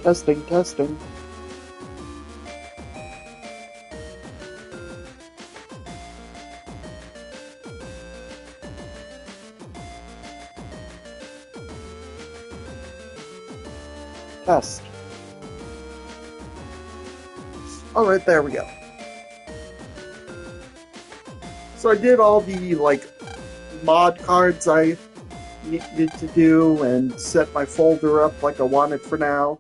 Testing, testing. Test. Alright, there we go. So I did all the, like, mod cards I needed to do and set my folder up like I want it for now.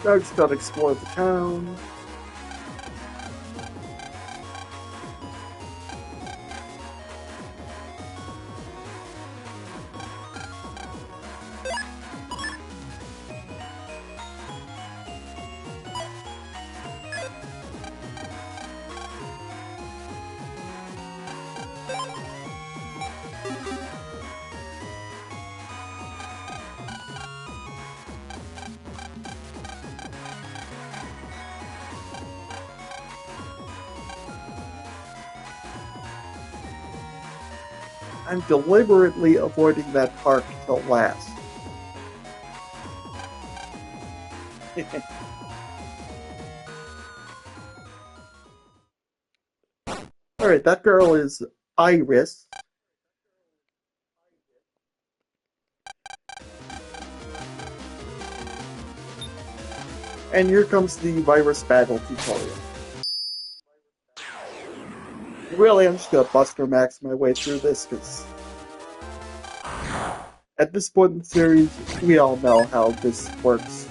Now I just gotta explore the town. I'm deliberately avoiding that park till last. Alright, that girl is Iris. And here comes the virus battle tutorial. Really, I'm just gonna Buster Max my way through this, because at this point in the series, we all know how this works.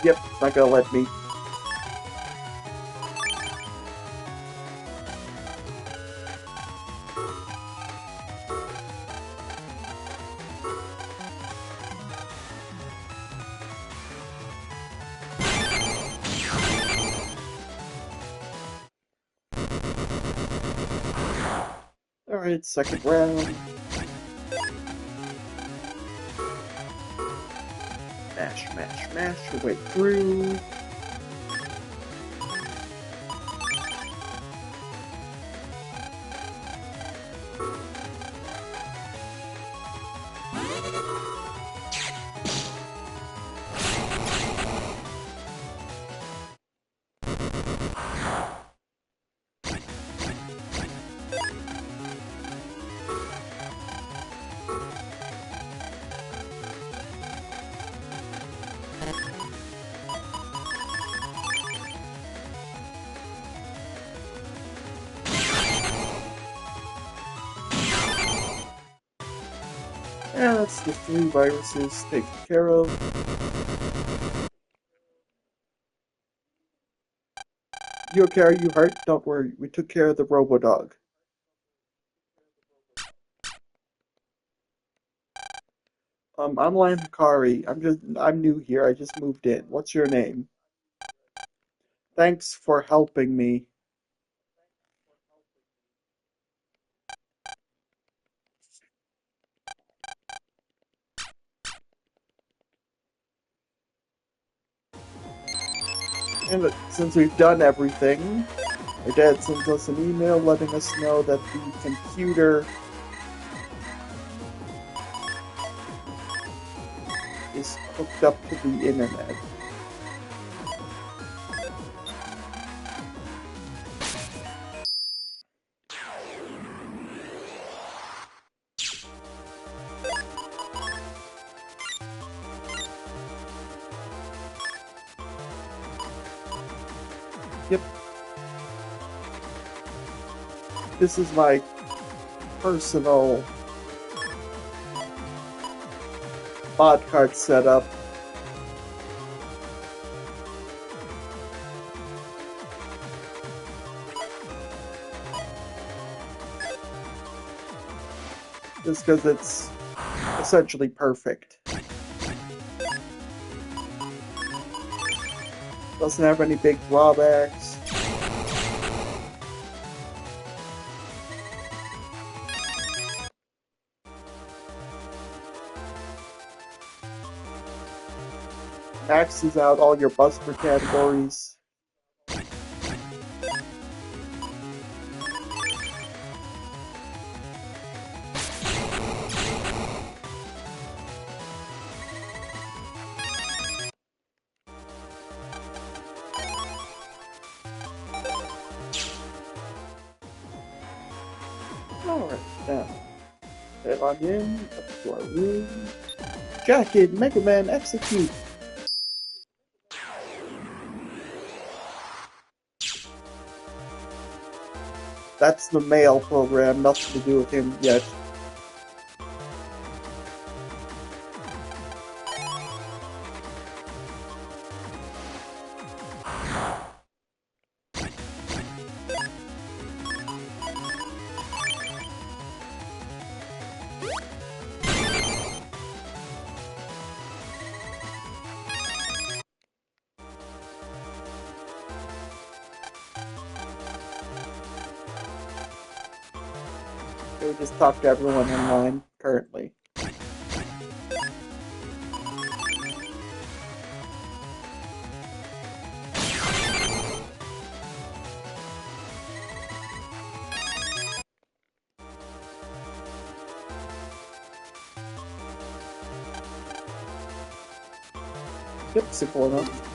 Yep, it's not gonna let me. Alright, second round. Mash, mash, mash your way through. Yeah, that's the 3 viruses taken care of. You okay? Are you hurt? Don't worry, we took care of the Robo-Dog. I'm Lan Hikari. I'm new here. I just moved in. What's your name? Thanks for helping me. And since we've done everything, our dad sends us an email letting us know that the computer is hooked up to the internet. Yep. This is my personal mod card setup. Just because it's essentially perfect. Doesn't have any big drawbacks. maxes out all your buster categories. Alright, now, head on in, up to our room. Jacket, Megaman, execute! That's the male program, nothing to do with him yet. We just talk to everyone online currently. Yep, simple enough.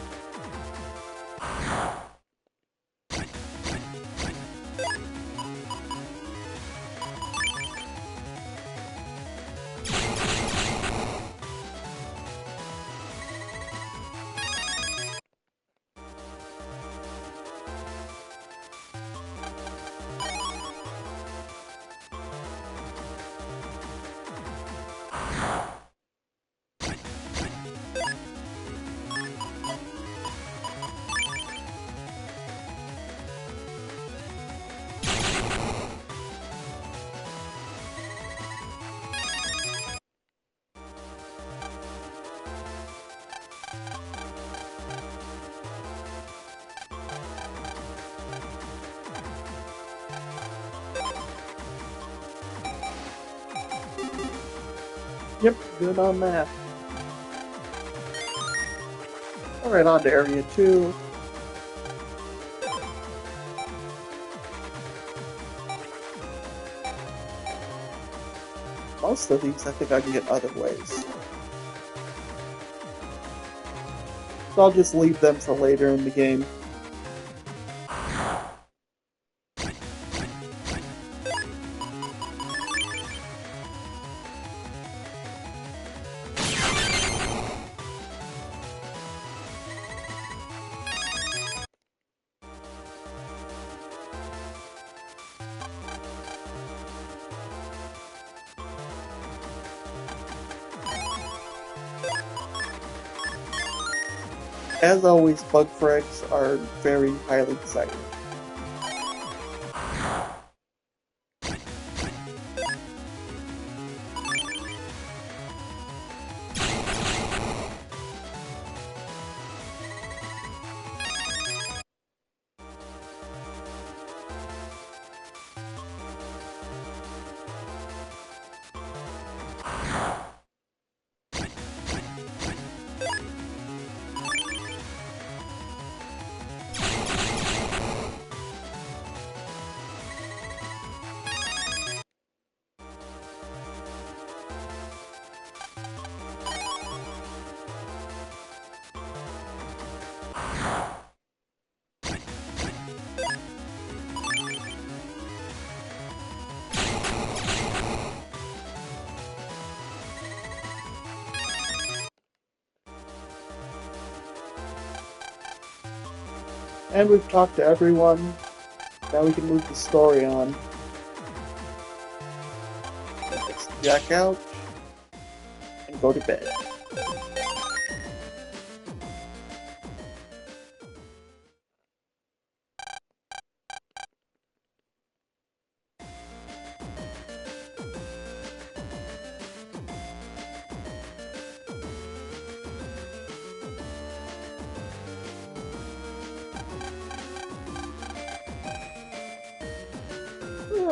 Yep, good on that. Alright, on to Area 2. Most of these I think I can get other ways. So I'll just leave them for later in the game. As always, bug frags are very highly exciting. And we've talked to everyone. Now we can move the story on. Let's jack out and go to bed.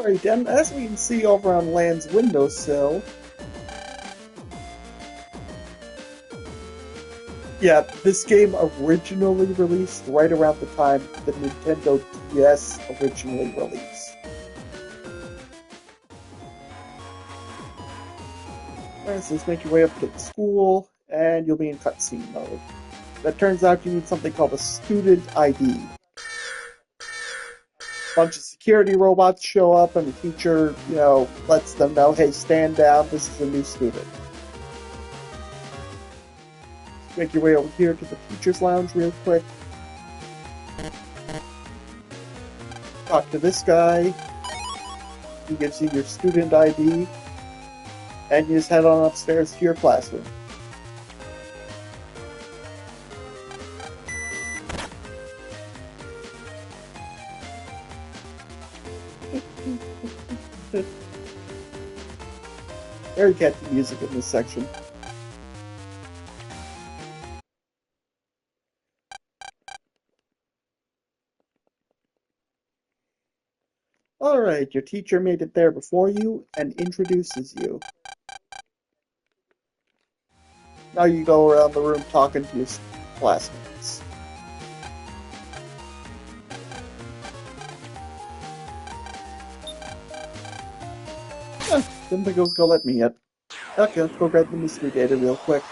Alright, and as we can see over on Land's windowsill, Yeah, this game originally released right around the time the Nintendo DS originally released. Alright, so let's make your way up to the school, and you'll be in cutscene mode. That turns out you need something called a student ID. Bunch of security robots show up, and the teacher, lets them know, hey, stand down, this is a new student. Make your way over here to the teacher's lounge real quick. Talk to this guy. He gives you your student ID. And you just head on upstairs to your classroom. Very catchy music in this section. Alright, your teacher made it there before you and introduces you. Now you go around the room talking to your classmates. Didn't think it was gonna let me yet. Okay, let's go grab the mystery data real quick.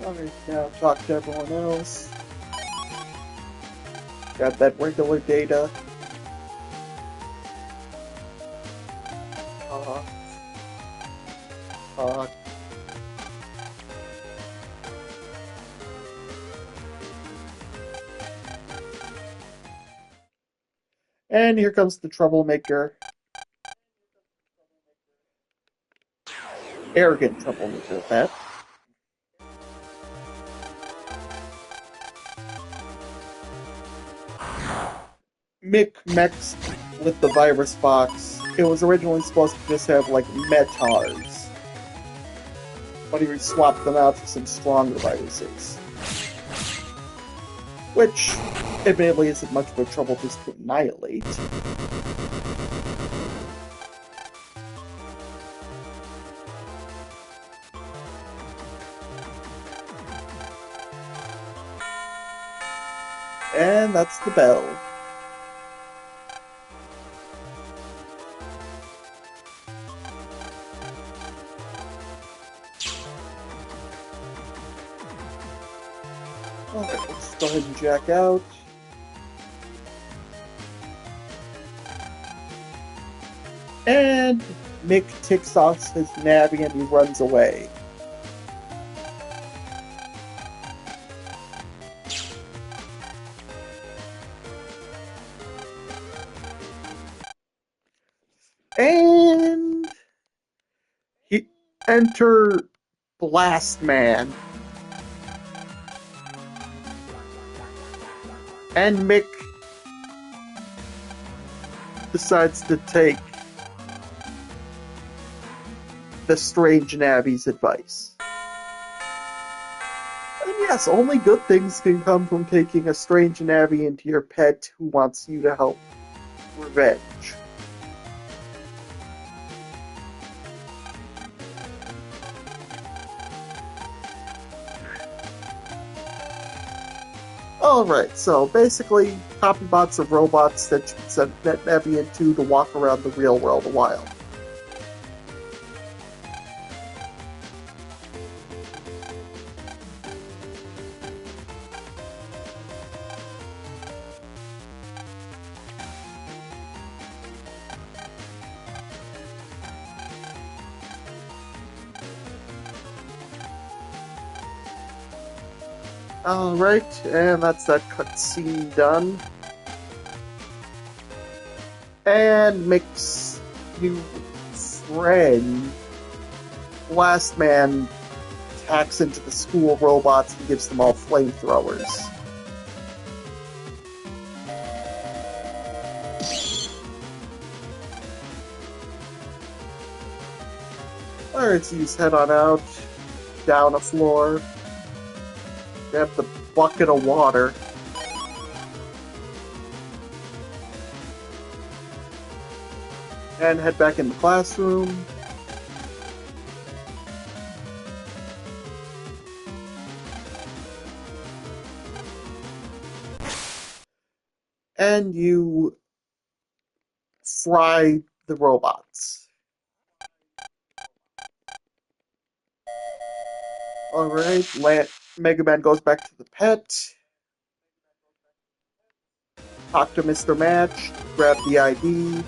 Alright, now talk to everyone else. Got that regular data. Talk. And here comes the troublemaker. Arrogant troublemaker at that. Mick mixed with the virus box. It was originally supposed to just have like metars, but he swapped them out for some stronger viruses, which admittedly isn't much of a trouble just to annihilate. And that's the bell. Alright, let's go ahead and jack out. And Mick ticks off his navvy and he runs away. And he enter Blastman. And Mick decides to take the strange navvy's advice. And yes, only good things can come from taking a strange navvy into your pet who wants you to help revenge. Alright, so basically, copy bots are robots that you can send NetNavi into to walk around the real world a while. Alright, and that's that cutscene done. And Mick's new friend, Blastman, hacks into the school robots and gives them all flamethrowers. Alright, so you just head on out, down a floor, grab the bucket of water, and head back in the classroom. And you fry the robots. Alright, megaman goes back to the pet. Talk to Mr. Match, grab the ID,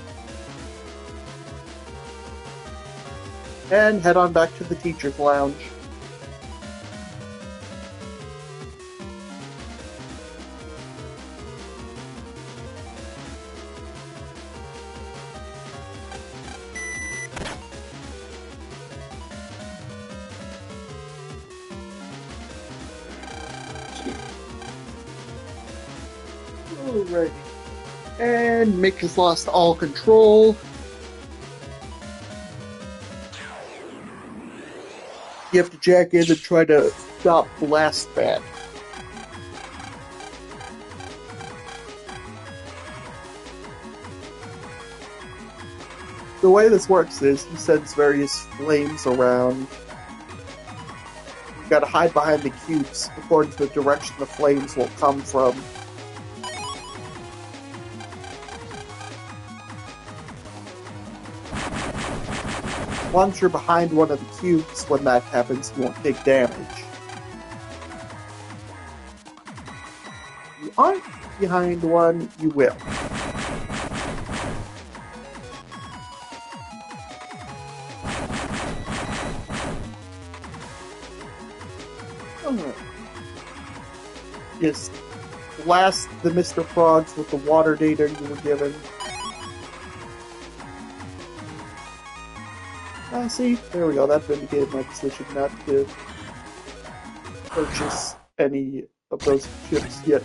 and head on back to the teacher's lounge. Alrighty. And Mick has lost all control. You have to jack in and try to stop blastman. The way this works is he sends various flames around. You gotta hide behind the cubes according to the direction the flames will come from. Once you're behind one of the cubes, when that happens, you won't take damage. If you aren't behind one, you will. Just blast the Mr. Frogs with the water data you were given. See, there we go. That vindicated my decision not to purchase any of those chips yet.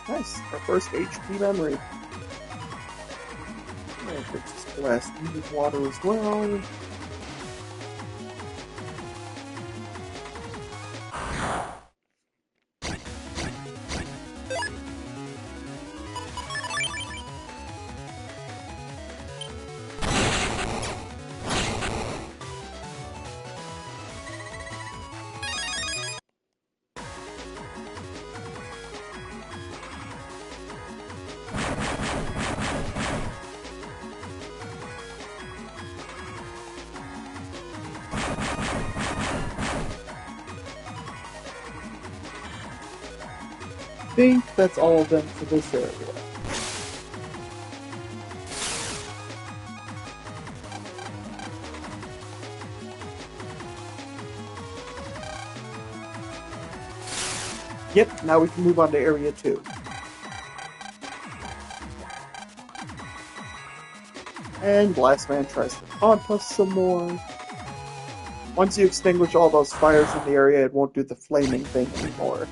Nice, our first HP memory. Let's just blast with water as well. I think that's all of them for this area. Yep, now we can move on to area 2. And Blastman tries to taunt us some more. Once you extinguish all those fires in the area, it won't do the flaming thing anymore.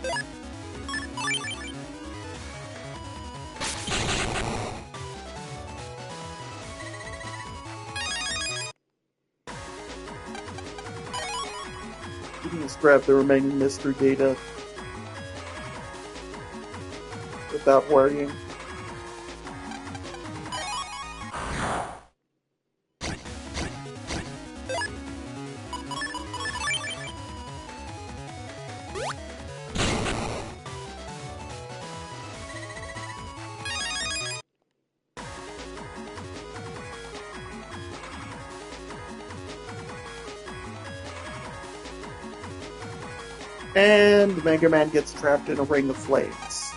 You can just grab the remaining mystery data without worrying. And Mega Man gets trapped in a ring of flames.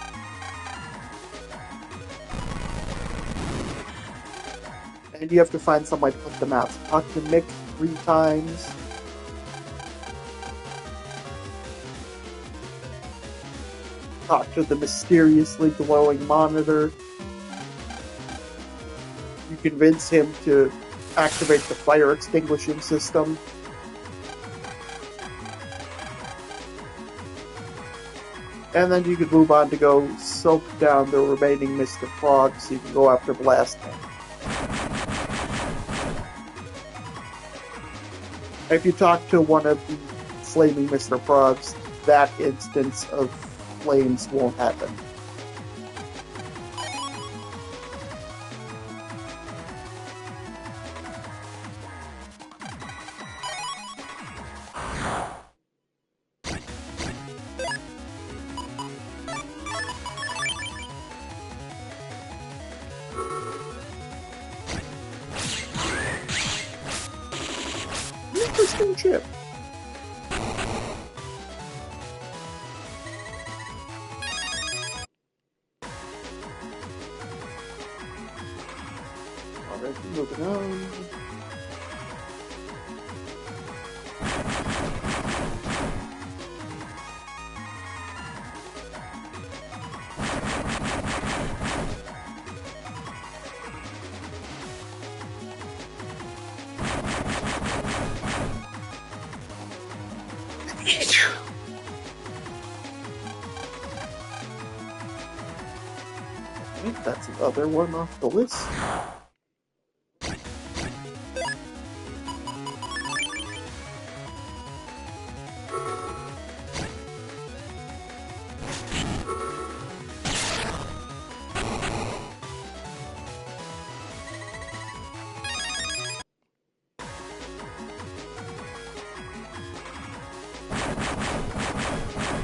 And you have to find some way to put them out. So talk to Mick 3 times. Talk to the mysteriously glowing monitor. You convince him to activate the fire extinguishing system. And then you can move on to go soak down the remaining Mr. Frog so you can go after Blastman. If you talk to one of the flaming Mr. Frogs, that instance of flames won't happen. Interesting chip. Alright, moving on. That's another one off the list.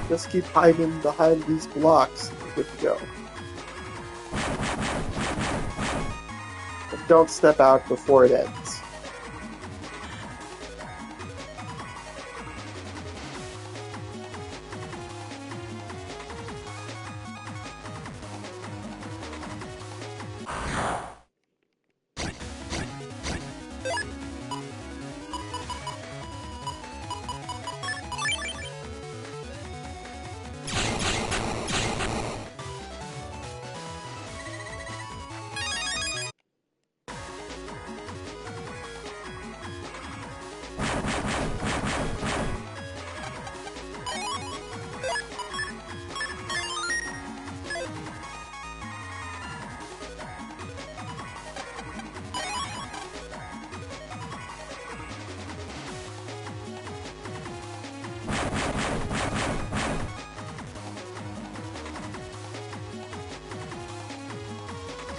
Just keep hiding behind these blocks and you're good to go. But don't step out before it ends.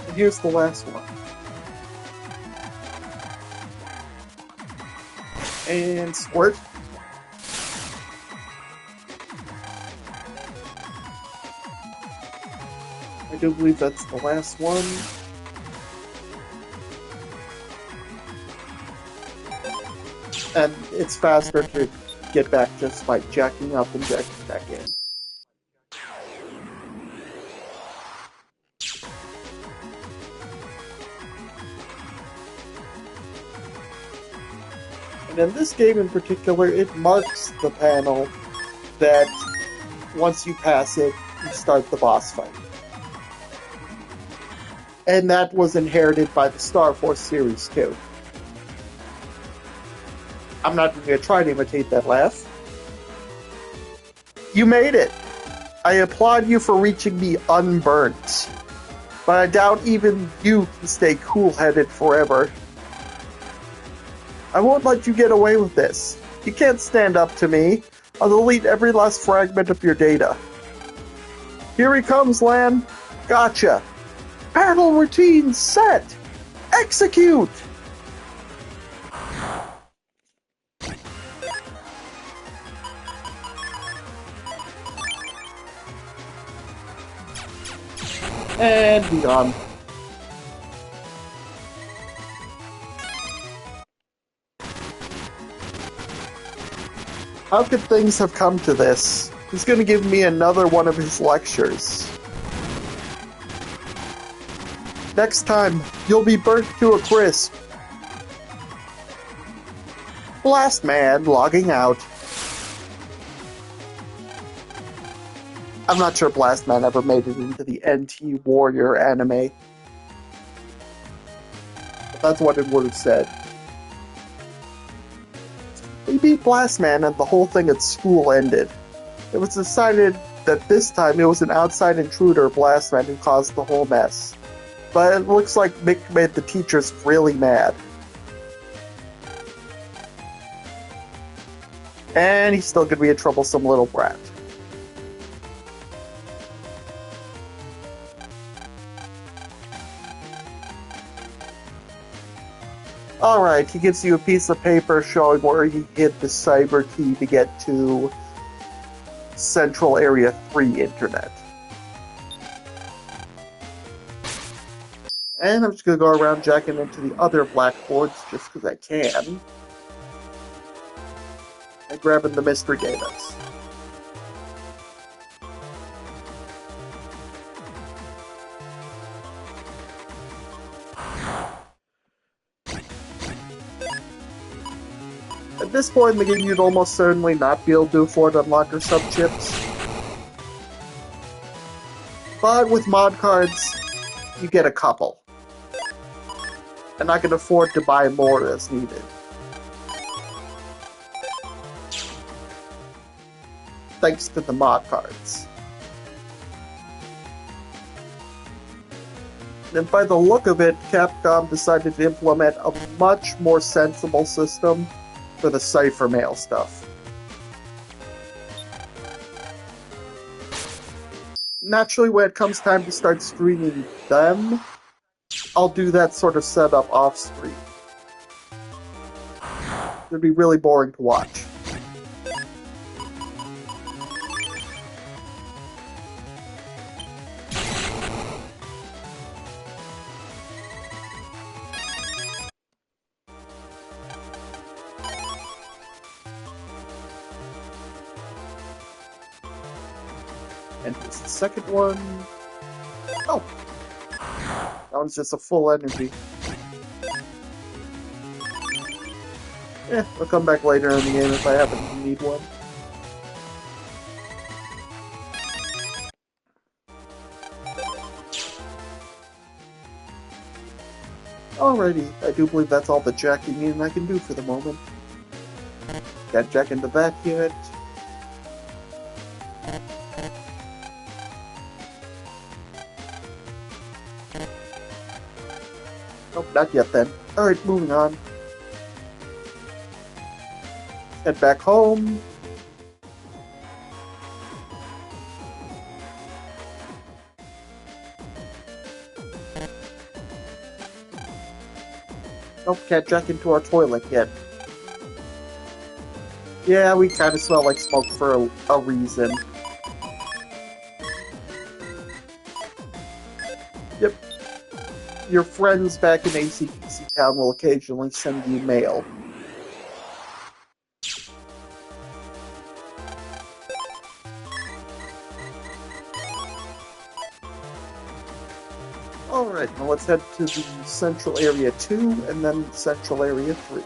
And here's the last one. And squirt. I do believe that's the last one. And it's faster to get back just by jacking up and jacking back in. And in this game in particular, it marks the panel that once you pass it, you start the boss fight. And that was inherited by the Star Force series too. I'm not even going to try to imitate that laugh. You made it! I applaud you for reaching me unburnt. But I doubt even you can stay cool-headed forever. I won't let you get away with this. You can't stand up to me. I'll delete every last fragment of your data. Here he comes, Lan. Gotcha. Battle routine set. Execute! And be gone. How could things have come to this? He's gonna give me another one of his lectures. Next time, you'll be burnt to a crisp. Blastman logging out. I'm not sure Blastman ever made it into the NT Warrior anime. But that's what it would have said. We beat Blastman and the whole thing at school ended. It was decided that this time it was an outside intruder, Blastman, who caused the whole mess. But it looks like Mick made the teachers really mad. And he's still gonna be a troublesome little brat. Alright, he gives you a piece of paper showing where he hid the cyber key to get to Central Area 3 Internet. And I'm just going to go around jacking into the other blackboards just because I can. And grabbing the mystery datas. At this point in the game, you'd almost certainly not be able to afford unlocker sub-chips. But with mod cards, you get a couple. And I can afford to buy more as needed. Thanks to the mod cards. And by the look of it, Capcom decided to implement a much more sensible system for the cipher mail stuff. Naturally, when it comes time to start streaming them, I'll do that sort of setup off-screen. It'd be really boring to watch. And here's the second one. Oh! That one's just a full energy. I'll come back later in the game if I happen to need one. Alrighty, I do believe that's all the jacking in I can do for the moment. Can't jack into that yet. Nope, not yet then. Alright, moving on. Head back home. Nope, can't jack into our toilet yet. Yeah, we kind of smell like smoke for a reason. Yep. Your friends back in ACDC Town will occasionally send you mail. Alright, now let's head to the Central Area 2 and then Central Area 3.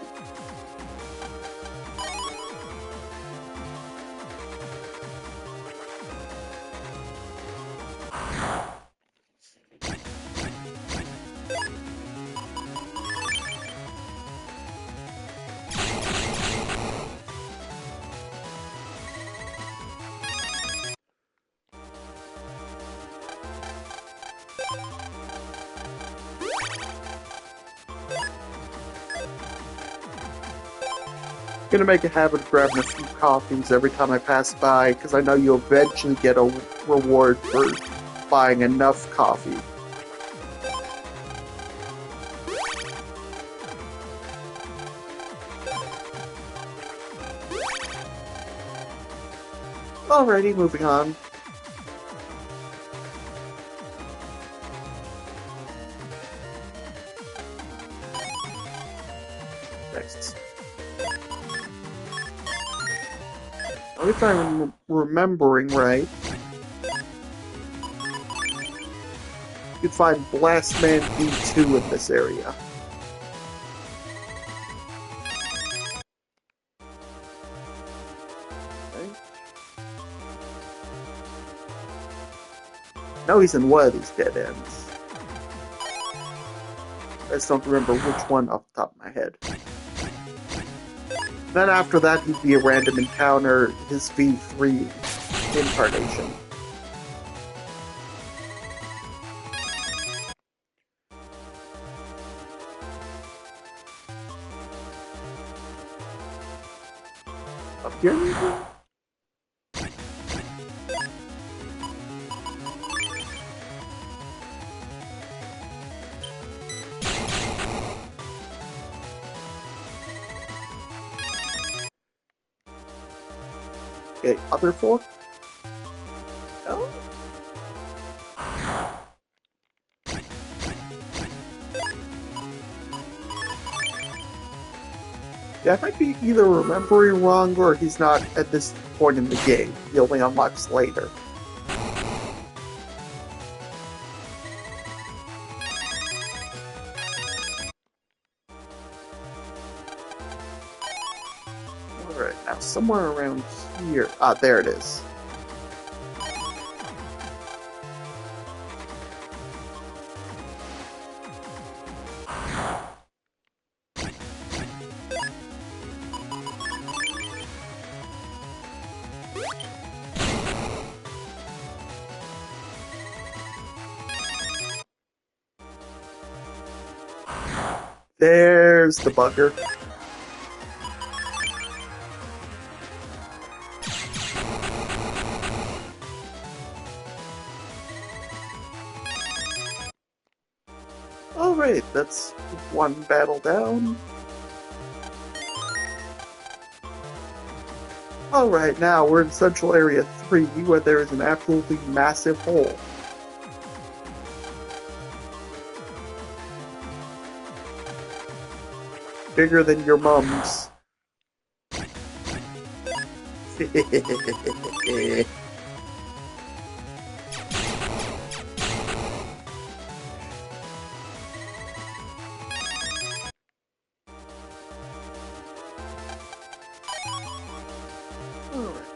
Gonna make a habit of grabbing a few coffees every time I pass by, because I know you'll eventually get a reward for buying enough coffee. Alrighty, moving on. Next. If I'm remembering right, you can find Blastman B2 in this area. Okay. Now he's in one of these dead ends. I just don't remember which one off the top of my head. Then after that, he'd be a random encounter, his V3 incarnation. Up here, maybe? Okay, other four? No? Yeah, I might be either remembering wrong or he's not at this point in the game. He only unlocks later. Alright, now somewhere around here. Ah, there it is. There's the bugger. Alright, that's one battle down. Alright, now we're in Central Area 3, where there is an absolutely massive hole. Bigger than your mum's. Alright,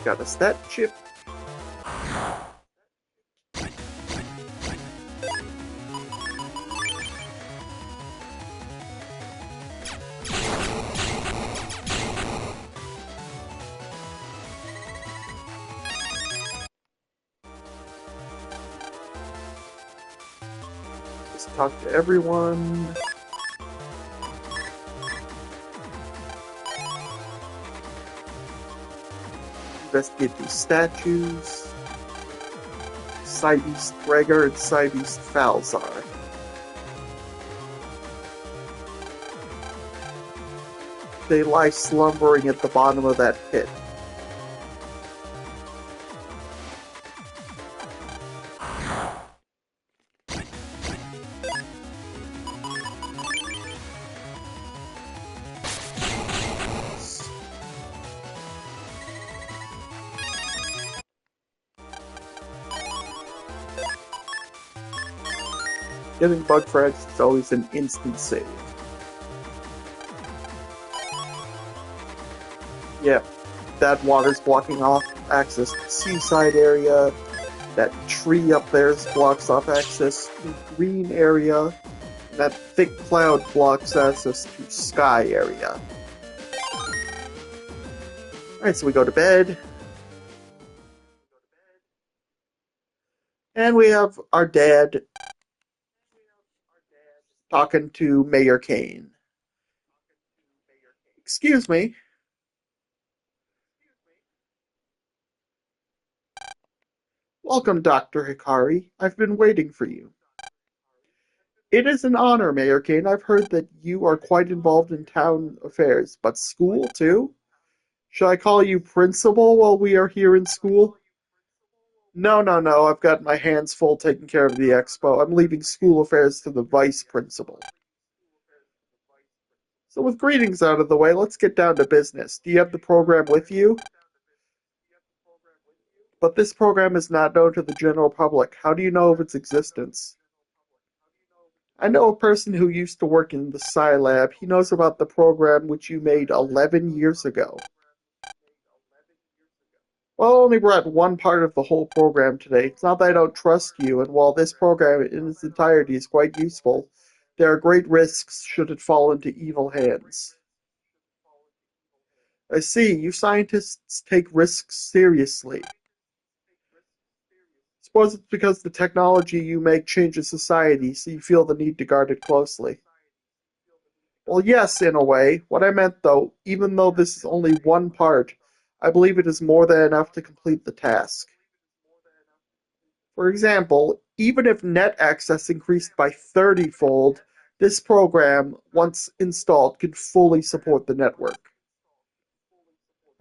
got us that chip. Just talk to everyone. Investigate these statues. Cybeast gregar and cybeast Falzar. They lie slumbering at the bottom of that pit. Getting bug frags is always an instant save. Yep, that water's blocking off access to the seaside area. That tree up there blocks off access to the green area. That thick cloud blocks access to sky area. Alright, so we go to bed. And we have our dad talking to Mayor Kane. Excuse me. Welcome, Dr. Hikari. I've been waiting for you. It is an honor, Mayor Kane. I've heard that you are quite involved in town affairs, but school too? Should I call you principal while we are here in school? No, no, no. I've got my hands full taking care of the expo. I'm leaving school affairs to the vice principal. So with greetings out of the way, let's get down to business. Do you have the program with you? But this program is not known to the general public. How do you know of its existence? I know a person who used to work in the Sci Lab. He knows about the program which you made 11 years ago. Well, I only brought one part of the whole program today. It's not that I don't trust you, and while this program in its entirety is quite useful, there are great risks should it fall into evil hands. I see, you scientists take risks seriously. Suppose it's because the technology you make changes society, so you feel the need to guard it closely. Well, yes, in a way. What I meant, though, even though this is only one part, I believe it is more than enough to complete the task. For example, even if net access increased by 30-fold, this program, once installed, could fully support the network.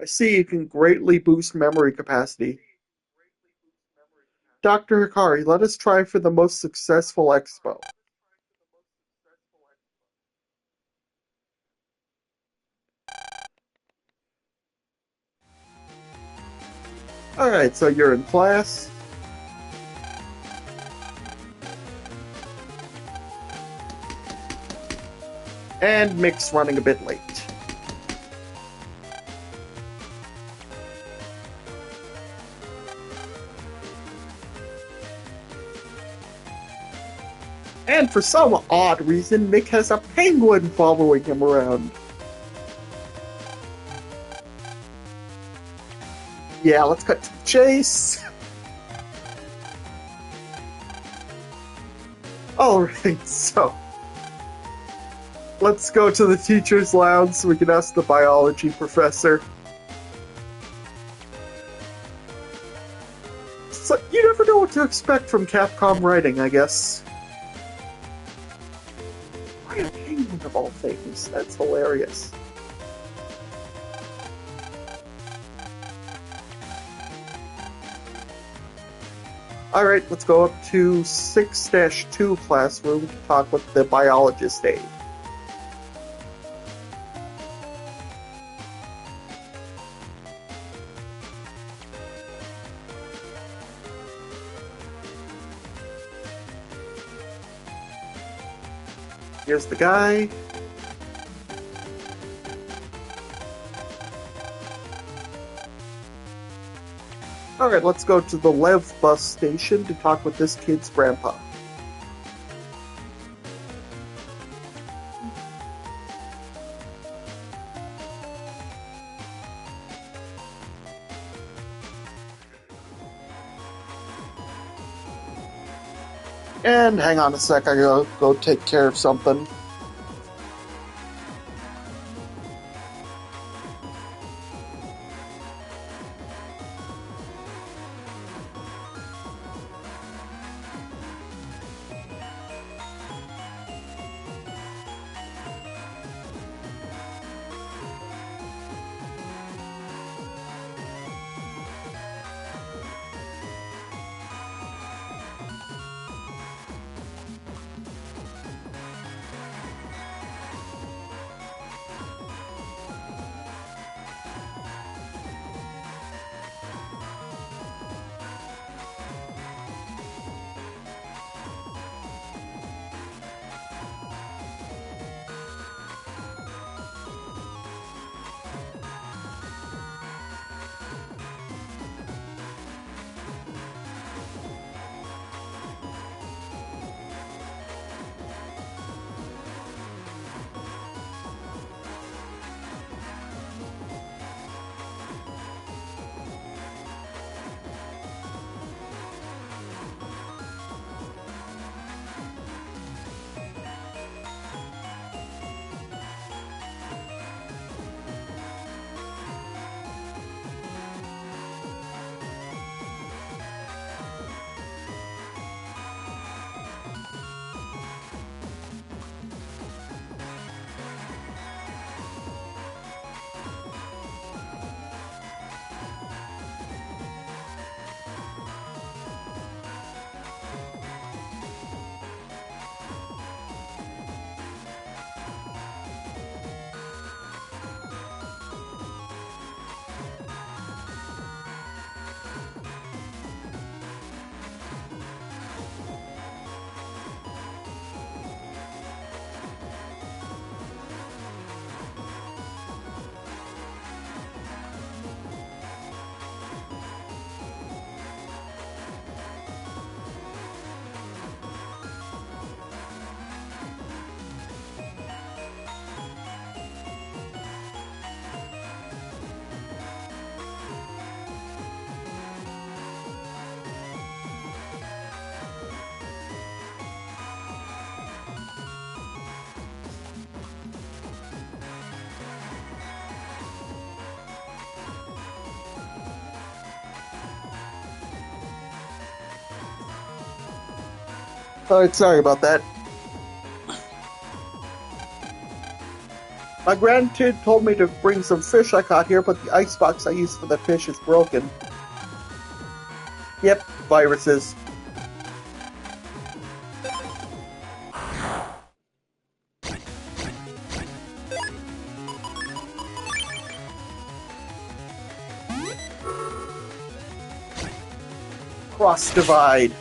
I see it can greatly boost memory capacity. Dr. Hikari, let us try for the most successful expo. Alright, so you're in class. And Mick's running a bit late. And for some odd reason, Mick has a penguin following him around. Yeah, let's cut to the chase. Alright, so let's go to the teacher's lounge so we can ask the biology professor. So, you never know what to expect from Capcom writing, I guess. Why a penguin of all things? That's hilarious. Alright, let's go up to 6-2 classroom to talk with the biologist aide. Here's the guy. Alright, let's go to the Lev bus station to talk with this kid's grandpa. And hang on a sec, I gotta go take care of something. Alright, sorry about that. My grandkid told me to bring some fish I caught here, but the icebox I used for the fish is broken. Yep, viruses. Cross divide.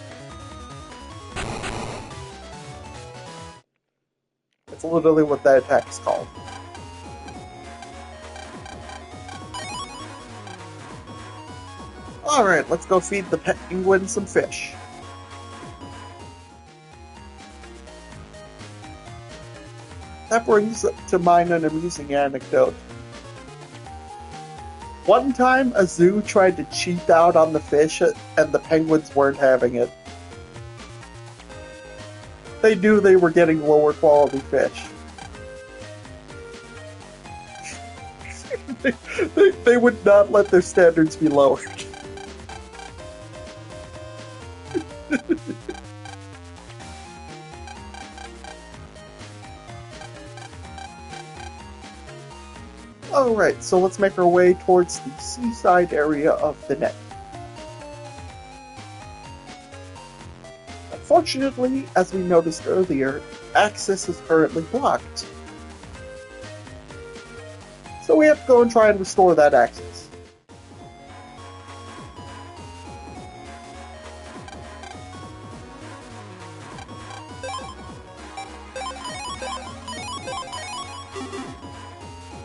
That's literally what that attack is called. Alright, let's go feed the penguin some fish. That brings to mind an amusing anecdote. One time, a zoo tried to cheat out on the fish, and the penguins weren't having it. They knew they were getting lower quality fish. they would not let their standards be lowered. Alright, so let's make our way towards the seaside area of the net. Unfortunately, as we noticed earlier, access is currently blocked. So we have to go and try and restore that access.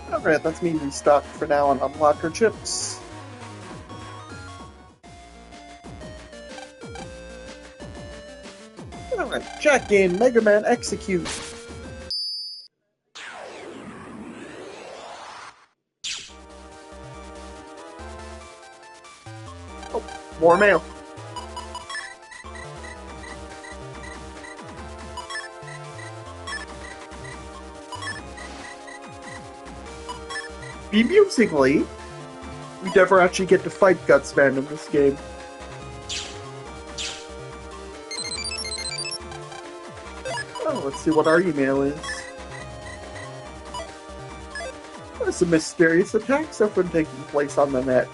Alright, that's me restocked for now and unlock our chips. Alright, check in, Megaman execute. Oh, more mail. Bemusingly, we never actually get to fight Gutsman in this game. Oh, let's see what our email is. Some mysterious attacks have been taking place on the net.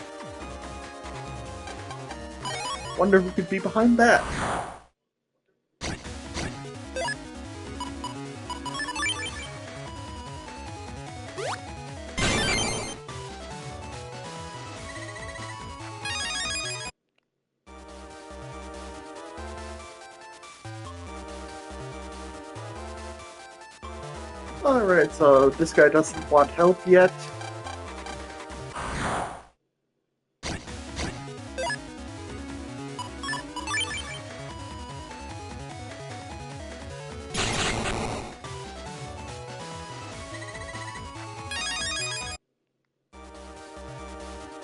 Wonder who could be behind that. Alright, so this guy doesn't want help yet.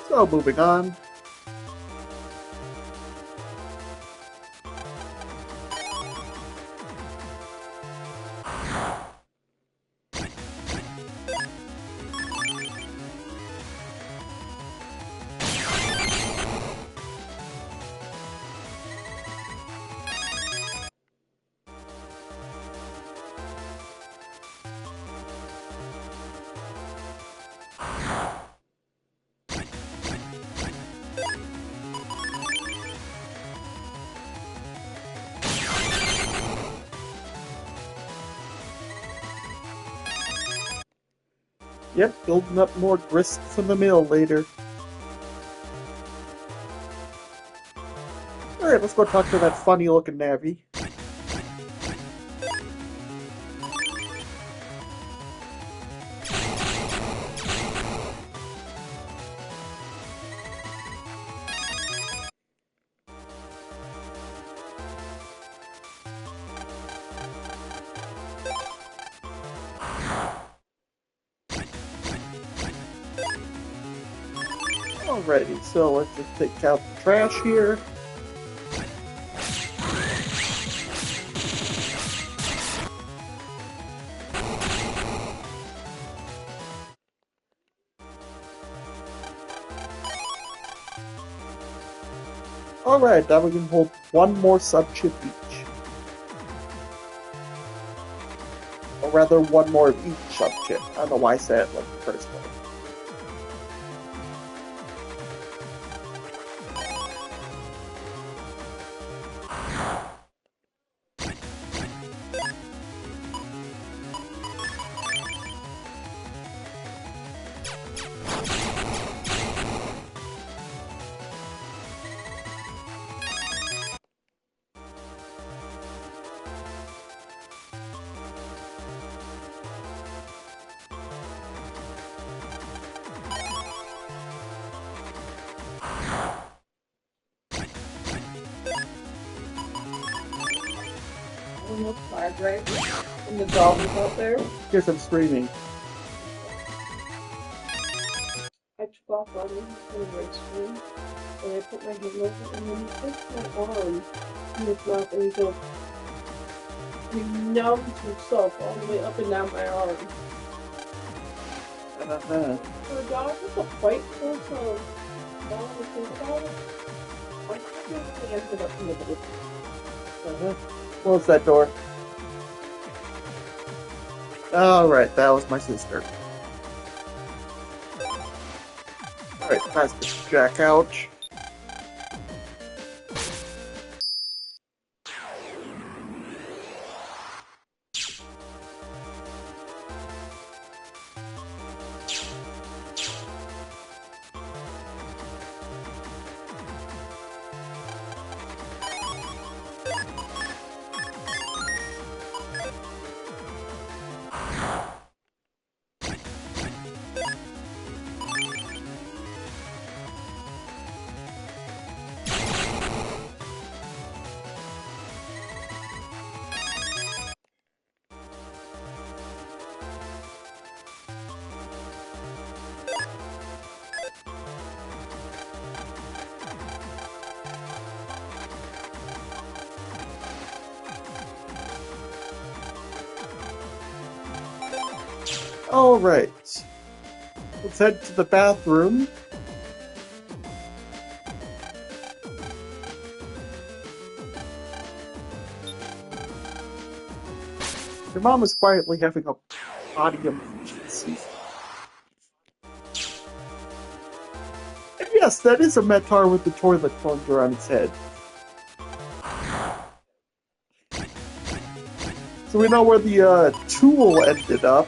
So, moving on. Yep, building up more grist for the mill later. Alright, let's go talk to that funny looking navvy. Alrighty, so let's just take out the trash here. Alright, now we can hold one more sub-chip each. Or rather, one more of each sub-chip. I don't know why I said it like the first way. Flag, right? And the dog is out there. Guess I'm streaming. I took off running in the red screen, and I put my hand over, and then he takes my arm in his mouth, and he goes, he numbs himself all the way up and down my arm. For a dog, that's a quite close dog to think about it. I think I ended up in the middle. Close that door. Alright, that was my sister. Alright, pass the jack out. Alright. Let's head to the bathroom. Your mom is quietly having a potty emergency. And yes, that is a Metar with the toilet plunger on its head. So we know where the tool ended up.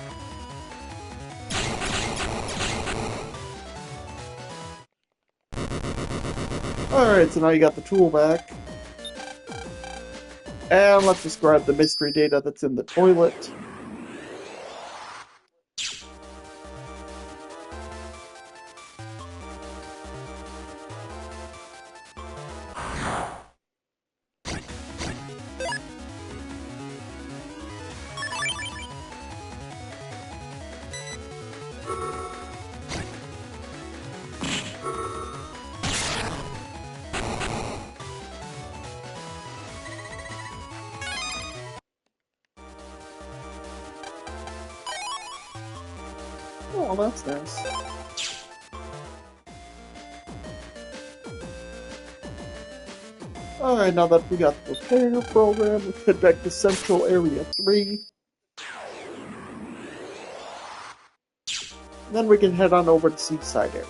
Alright, so now you got the tool back. And let's just grab the mystery data that's in the toilet. Oh, that's nice. Alright, now that we got the repair program, let's head back to Central Area 3. Then we can head on over to Seaside Area.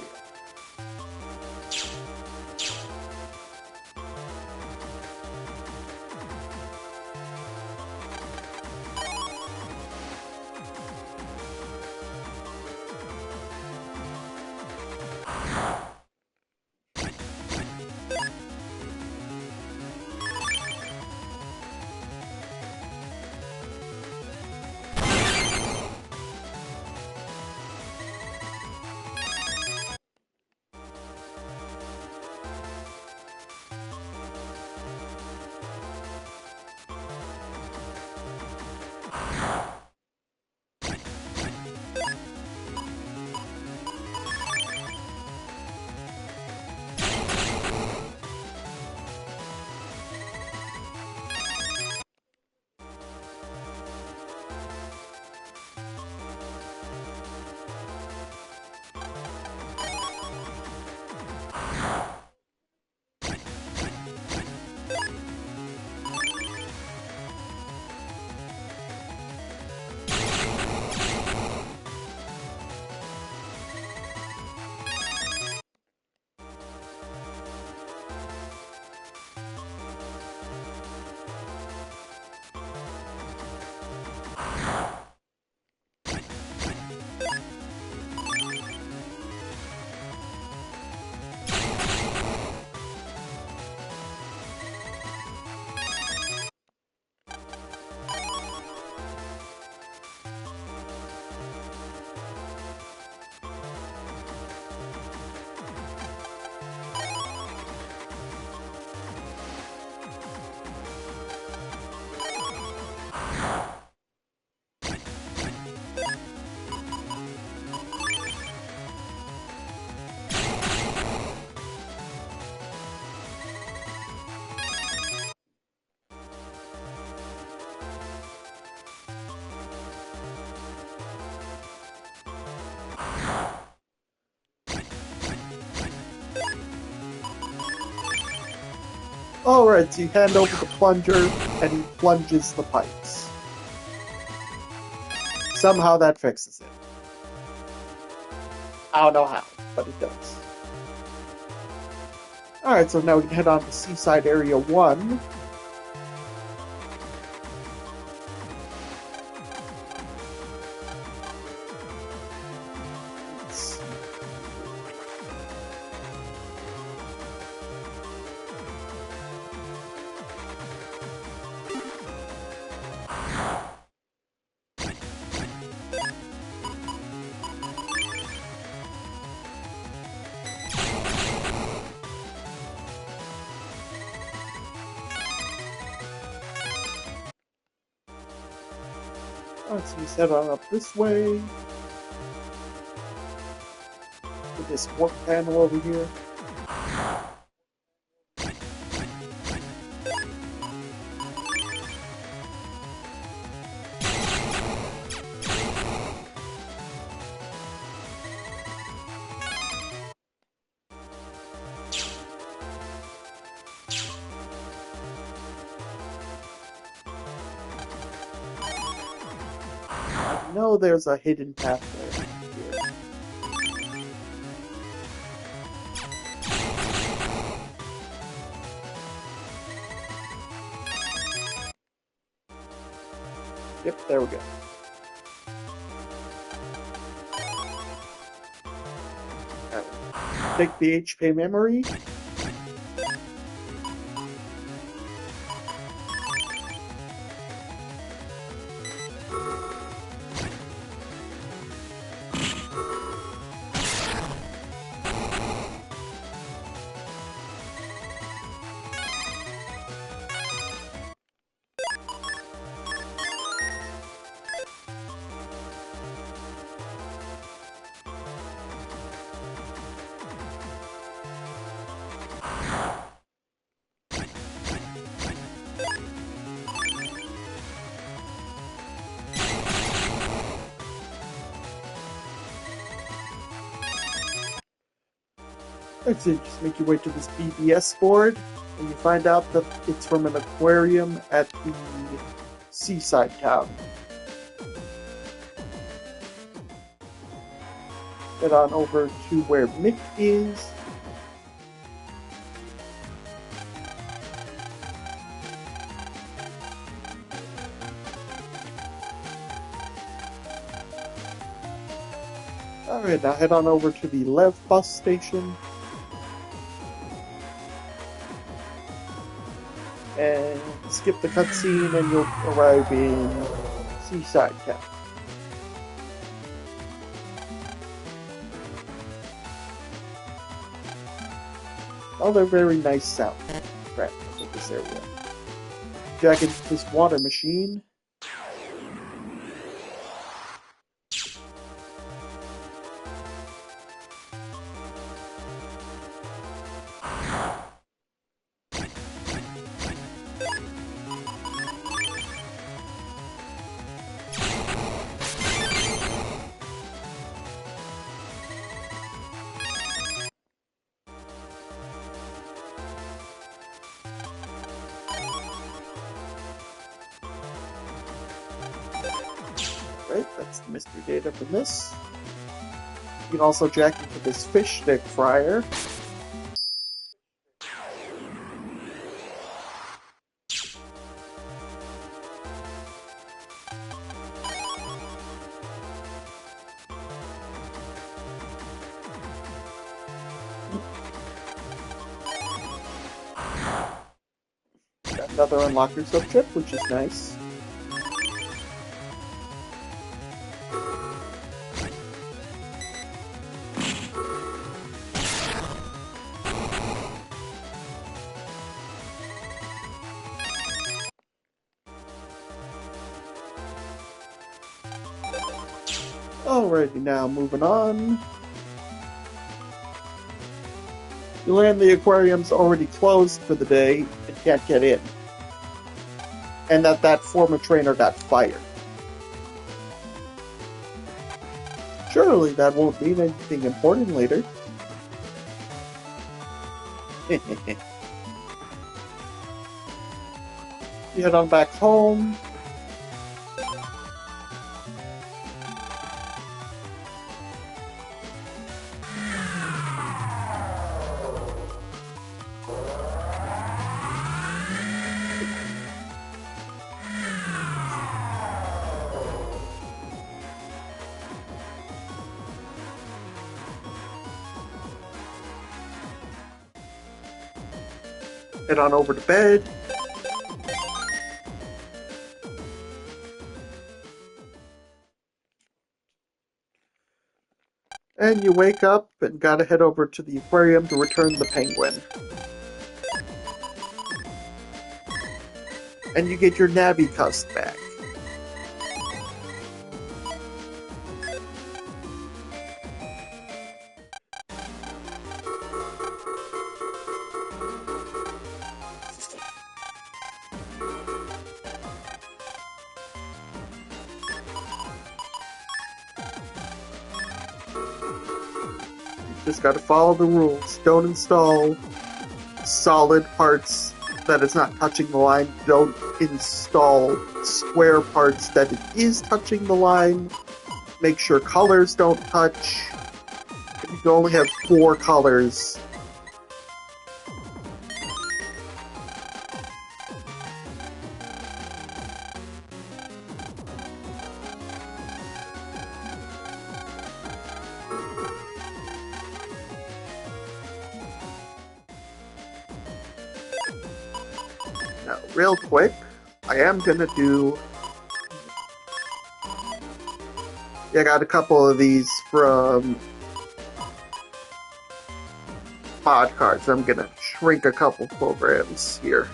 Alright, so you hand over the plunger, and he plunges the pipes. Somehow that fixes it. I don't know how, but it does. Alright, so now we can head on to Seaside Area 1. Alright, so you head on up this way. To this warp panel over here. I know there's a hidden pathway here. Yep, there we go. Take the HP memory. That's it, just make your way to this BBS board, and you find out that it's from an aquarium at the seaside town. Head on over to where Mick is. Alright, now head on over to the Lev bus station. And skip the cutscene and you'll arrive in Seaside Town. Another very nice sound track of this area. Jack into this water machine. Right, that's the mystery data from this. You can also jack into this fish stick fryer. Got another unlocker subject, which is nice. Alrighty, now moving on. You learn the aquarium's already closed for the day and can't get in. And that former trainer got fired. Surely that won't mean anything important later. You head on back home. Head on over to bed. And you wake up and gotta head over to the aquarium to return the penguin. And you get your Navicust back. Just gotta follow the rules. Don't install solid parts that it's not touching the line. Don't install square parts that it is touching the line. Make sure colors don't touch. You can only have 4 colors. Now, real quick, I am gonna do... Yeah, I got a couple of these from mod cards. I'm gonna shrink a couple programs here.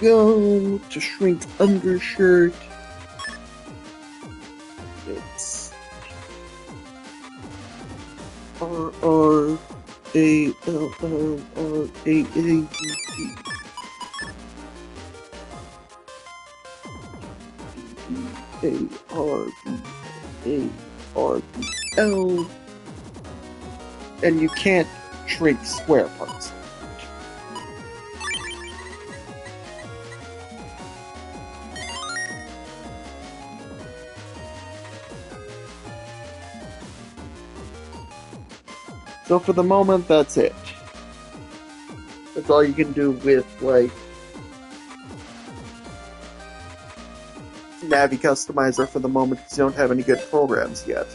Go to shrink undershirt. It's RRALLRAAGT. ARBARBL, and you can't shrink square parts. So for the moment, that's it. That's all you can do with, like, Navi Customizer for the moment, because you don't have any good programs yet.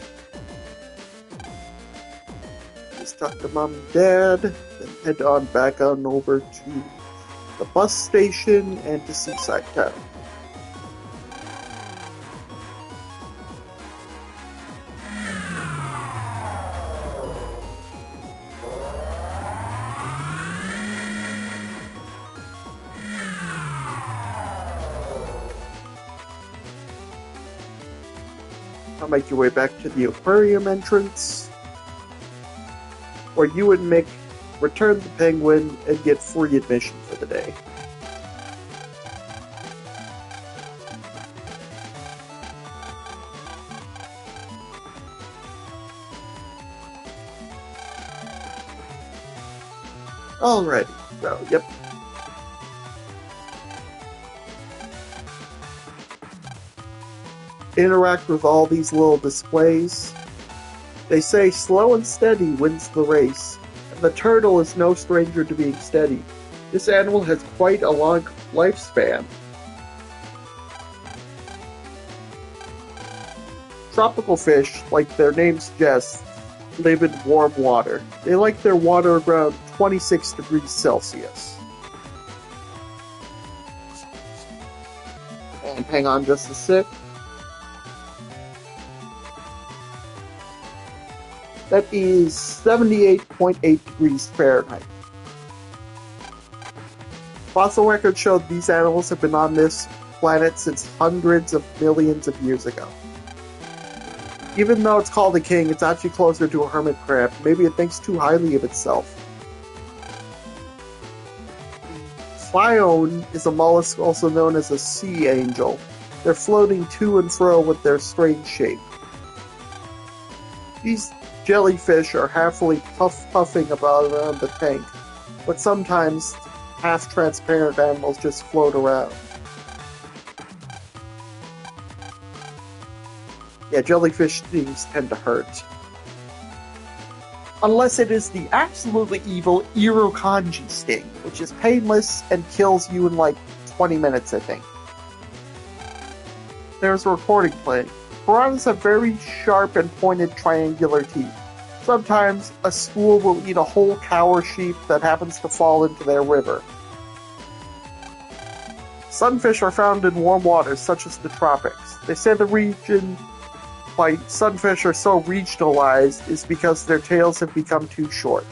Just talk to Mom and Dad, then head on back on over to the bus station and to Seaside Town. I'll make your way back to the aquarium entrance, where you and Mick return the penguin and get free admission for the day. Alrighty, so, yep. Interact with all these little displays. They say slow and steady wins the race, and the turtle is no stranger to being steady. This animal has quite a long lifespan. Tropical fish, like their name suggests, live in warm water. They like their water around 26 degrees Celsius. And hang on just a sec. That is 78.8 degrees Fahrenheit. Fossil records show these animals have been on this planet since hundreds of millions of years ago. Even though it's called a king, it's actually closer to a hermit crab. Maybe it thinks too highly of itself. Clyone is a mollusk also known as a sea angel. They're floating to and fro with their strange shape. These jellyfish are happily puffing about around the tank, but sometimes half-transparent animals just float around. Yeah, jellyfish things tend to hurt. Unless it is the absolutely evil Irokanji sting, which is painless and kills you in like 20 minutes, I think. There's a recording playing. Piranhas have very sharp and pointed triangular teeth. Sometimes a school will eat a whole cow or sheep that happens to fall into their river. Sunfish are found in warm waters, such as the tropics. They say the region why sunfish are so regionalized is because their tails have become too short.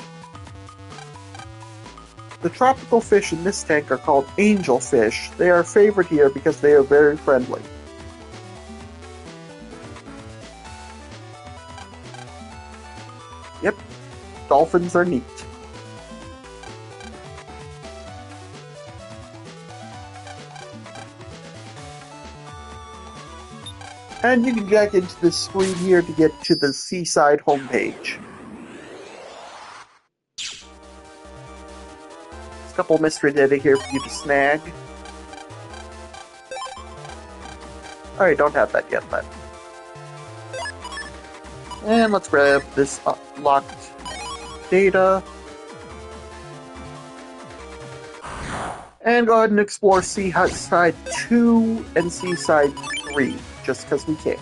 The tropical fish in this tank are called angelfish. They are favored here because they are very friendly. Yep, dolphins are neat. And you can jack into this screen here to get to the Seaside homepage. There's a couple mystery data here for you to snag. Alright, don't have that yet, but... And let's grab this locked data. And go ahead and explore Seaside 2 and Seaside 3, just because we can.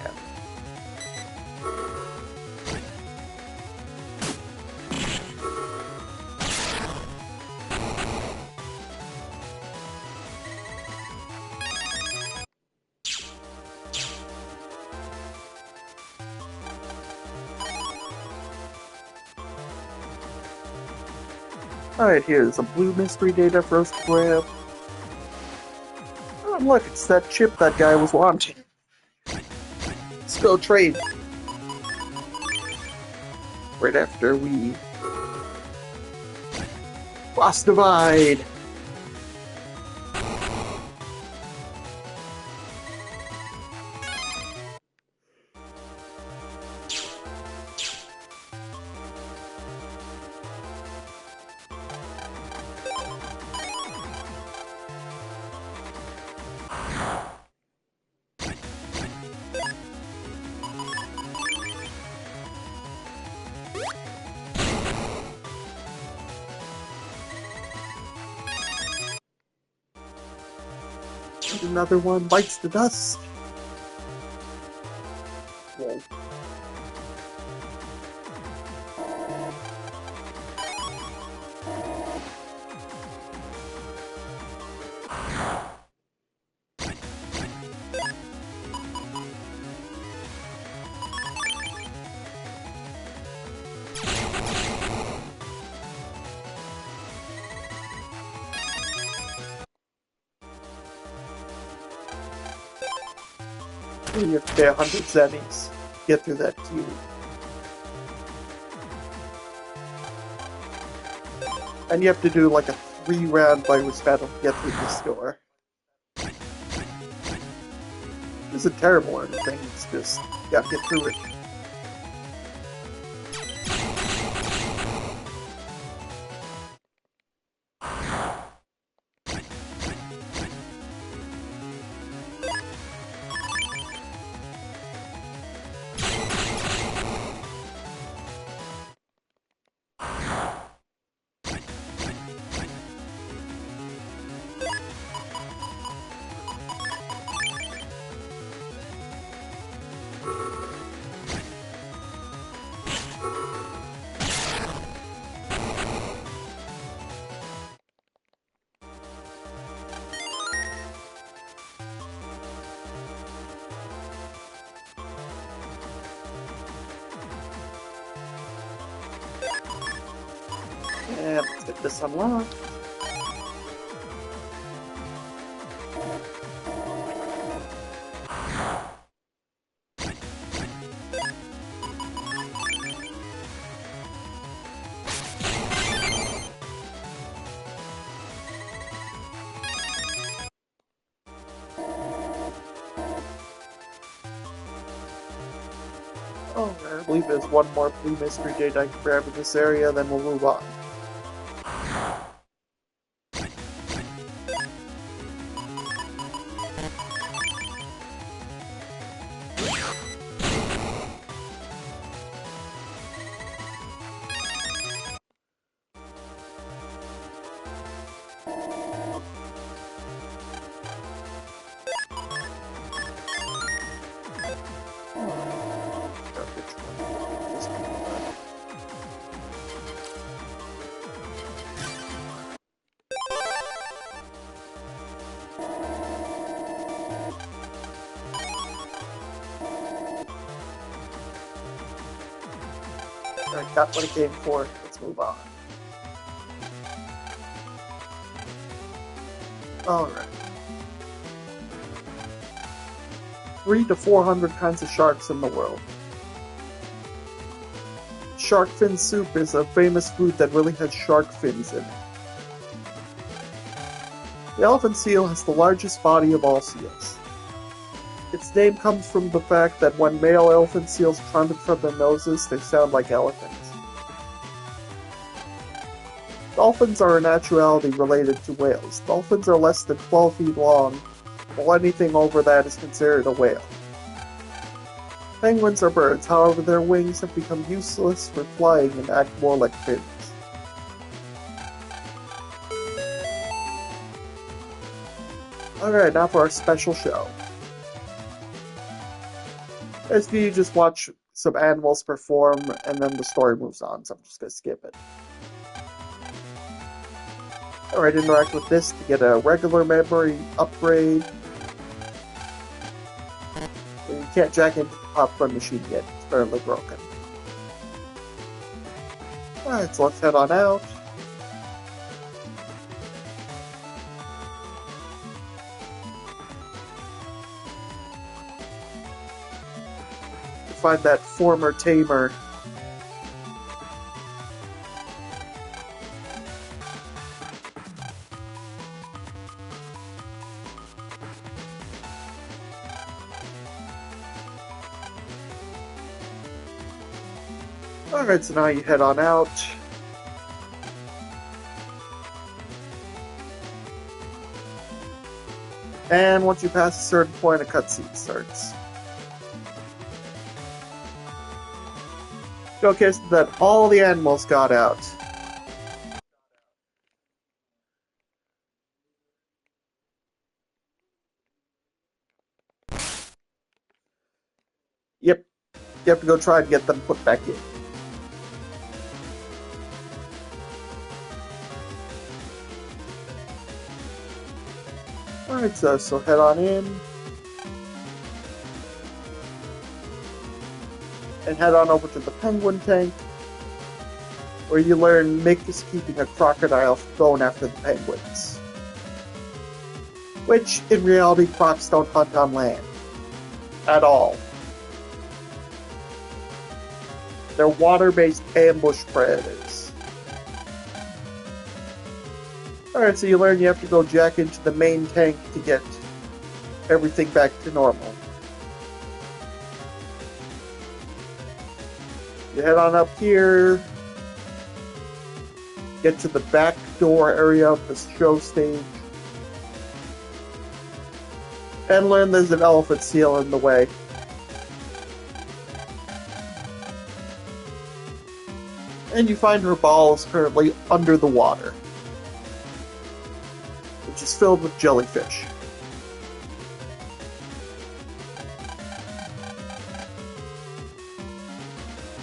Alright, here's a blue mystery data for us to grab. Oh, look, it's that chip that guy was wanting. Let's go trade. Right after we... Boss Divide! Another one bites the dust. Whoa. You have to pay 100 zennies to get through that queue. And you have to do like a 3-round virus battle to get through this door. It isn't terrible or anything, it's just, you gotta get through it. And let's get this unlocked. Oh, I believe there's one more blue mystery data I can grab in this area, then we'll move on. Alright, got what it came for. Let's move on. Alright. 300 to 400 kinds of sharks in the world. Shark fin soup is a famous food that really has shark fins in it. The elephant seal has the largest body of all seals. Its name comes from the fact that when male elephant seals trumpet from their noses, they sound like elephants. Dolphins are in actuality related to whales. Dolphins are less than 12 feet long, while anything over that is considered a whale. Penguins are birds, however their wings have become useless for flying and act more like fins. Alright, now for our special show. Basically, you just watch some animals perform, and then the story moves on, so I'm just gonna skip it. Alright, interact with this to get a regular memory upgrade. You can't jack into the popcorn machine yet, it's barely broken. Alright, so let's head on out. Find that former tamer. Alright, so now you head on out. And once you pass a certain point, a cutscene starts. Showcase that all the animals got out. Yep, you have to go try and get them put back in. Alright, so head on in. And head on over to the penguin tank, where you learn Mick is keeping a crocodile going after the penguins. Which, in reality, crocs don't hunt on land. At all. They're water-based ambush predators. Alright, so you learn you have to go jack into the main tank to get everything back to normal. You head on up here, get to the back door area of the show stage, and learn there's an elephant seal in the way. And you find her ball is currently under the water, which is filled with jellyfish.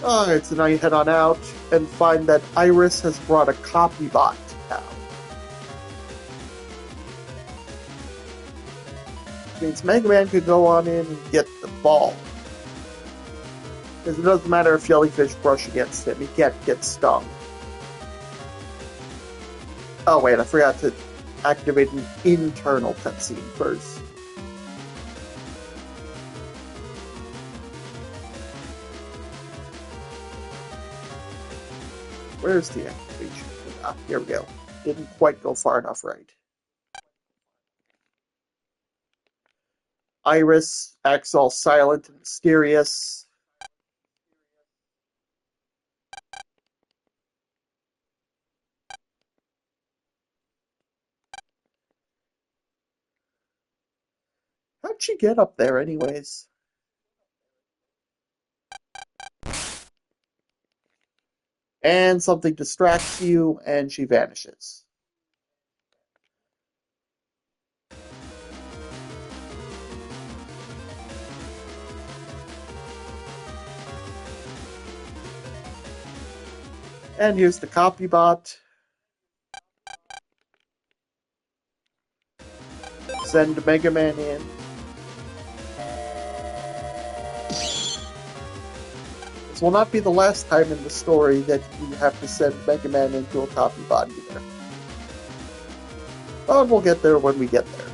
Alright, so now you head on out and find that Iris has brought a copy bot to town. Which means Megaman could go on in and get the ball. Because it doesn't matter if jellyfish brush against him, he can't get stung. Oh wait, I forgot to activate an internal cutscene first. Where's the activation? Ah, here we go. Didn't quite go far enough right. Iris acts all silent and mysterious. How'd she get up there anyways? And something distracts you, and she vanishes. And here's the copy bot. Send Megaman in. This will not be the last time in the story that you have to send Mega Man into a copy body there. But we'll get there when we get there.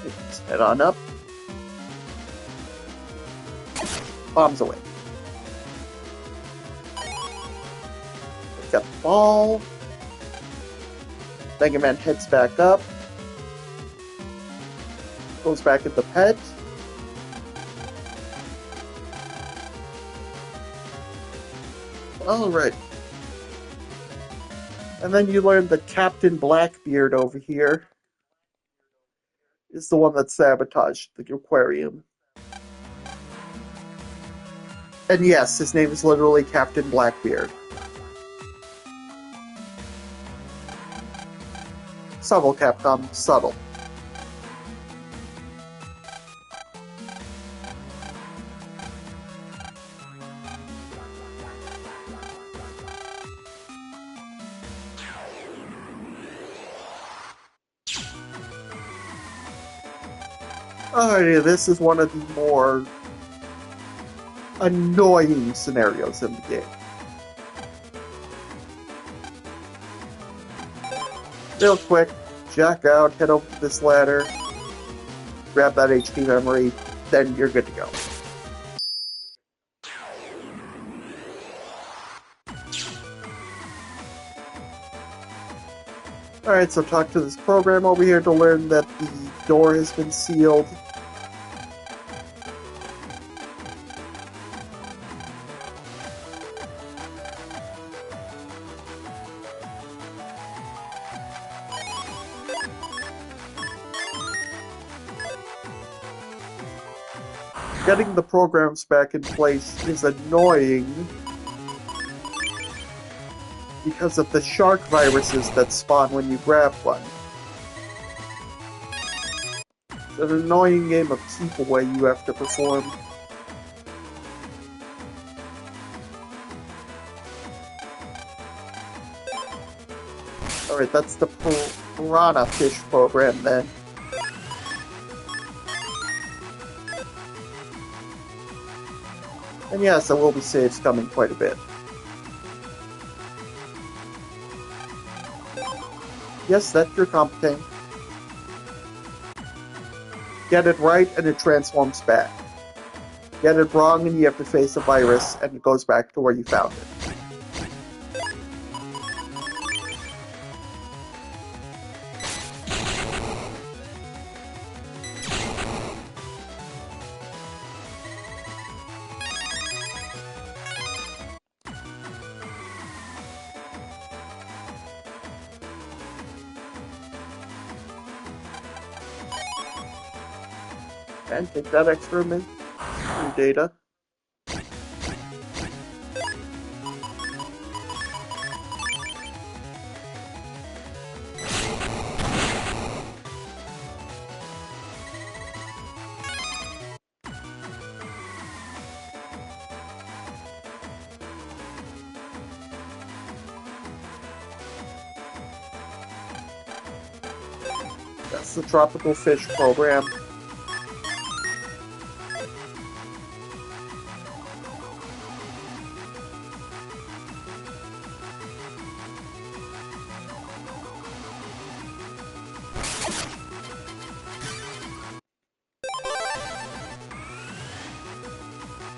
Let's head on up. Bombs away. Got the ball. Mega Man heads back up. Goes back at the pet. Alright. And then you learn that Captain Blackbeard over here is the one that sabotaged the aquarium. And yes, his name is literally Captain Blackbeard. Subtle, Capcom, subtle. Alrighty, this is one of the more annoying scenarios in the game. Real quick, jack out, head over to this ladder, grab that HP memory, then you're good to go. Alright, so talk to this program over here to learn that the door has been sealed. Getting the programs back in place is annoying because of the shark viruses that spawn when you grab one. It's an annoying game of keep away you have to perform. Alright, that's the piranha fish program then. And yes, there will be saves coming quite a bit. Yes, that's your competent. Get it right and it transforms back. Get it wrong and you have to face a virus and it goes back to where you found it. And take that extra data. That's the tropical fish program.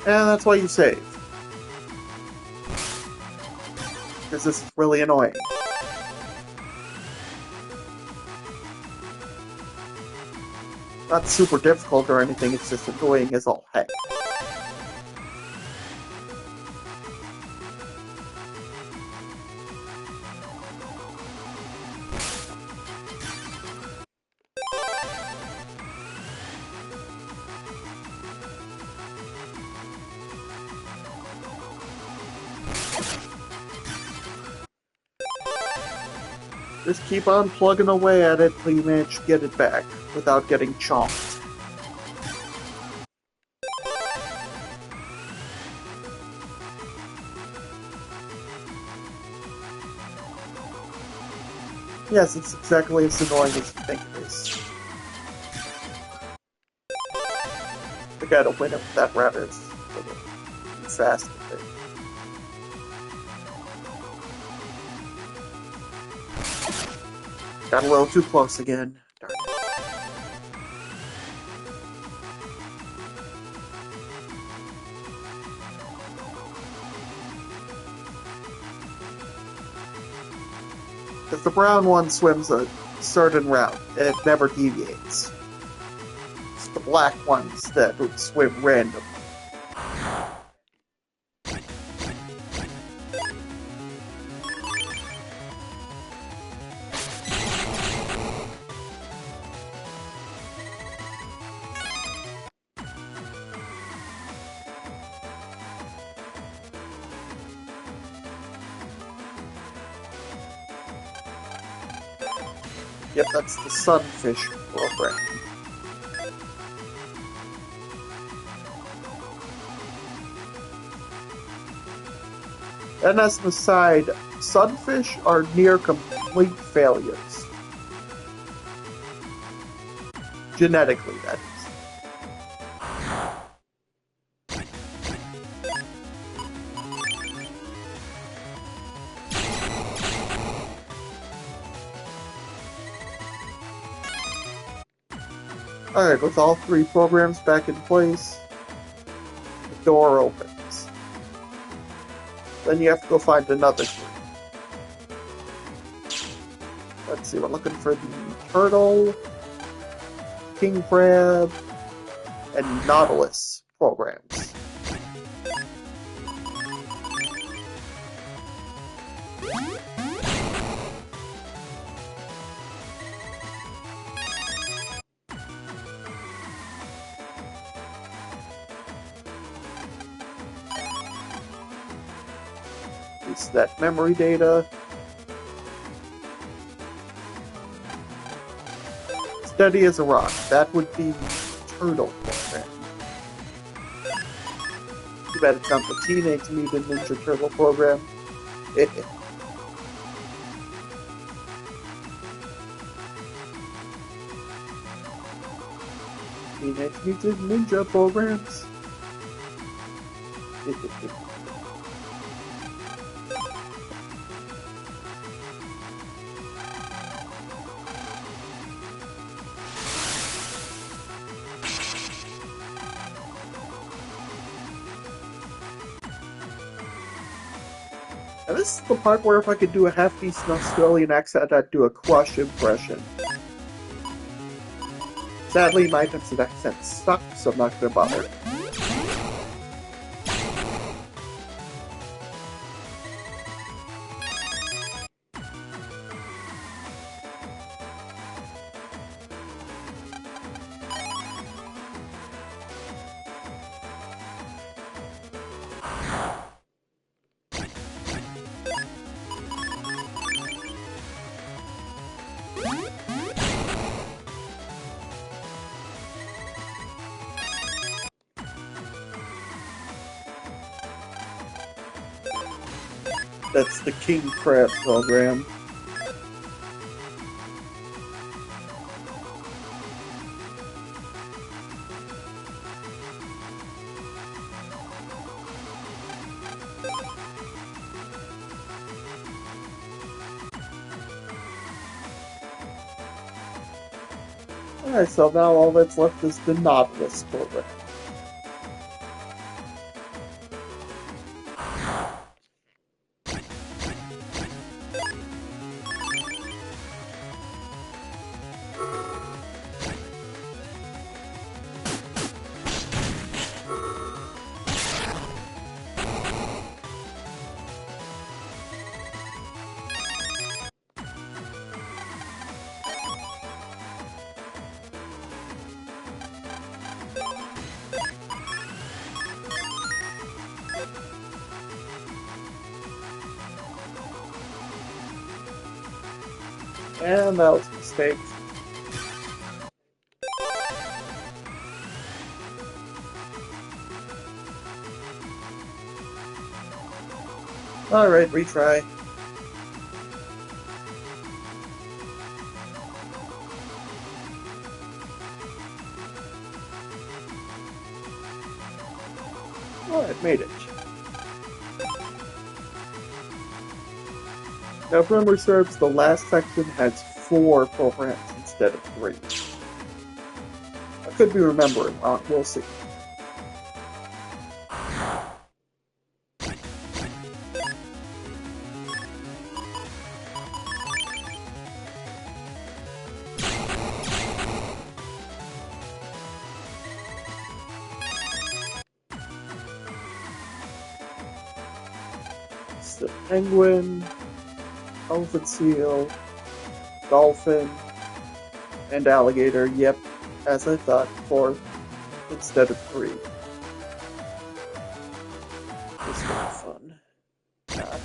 And that's why you save. Because this is really annoying. Not super difficult or anything, it's just annoying as all heck. Just keep on plugging away at it till you manage to get it back without getting chomped. Yes, it's exactly as annoying as you think it is. get a winner with that rather fast thing. Got a little too close again. Darn it. Because the brown one swims a certain route, and it never deviates. It's the black ones that would swim randomly. Yep, that's the sunfish program. And as an aside, sunfish are near complete failures. Genetically, that is. Alright, with all three programs back in place, the door opens. Then you have to go find another three. Let's see, we're looking for the turtle, king crab, and nautilus programs. Use that memory data. Steady as a rock. That would be turtle program. Too bad it's not the Teenage Mutant Ninja Turtle program. Teenage Mutant Ninja programs. And this is the part where if I could do a half-decent Australian accent, I'd do a Crush impression. Sadly, my attempts at accent suck, so I'm not going to bother. That's the King Crab program. Alright, so now all that's left is the Nautilus program. And that was a mistake. Alright, retry. Alright, made it. Now, if memory serves, the last section has 4 programs instead of 3. I could be remembering wrong, we'll see. It's the penguin, elephant seal, dolphin, and alligator. Yep, as I thought, 4 instead of 3. This will be fun. Nah.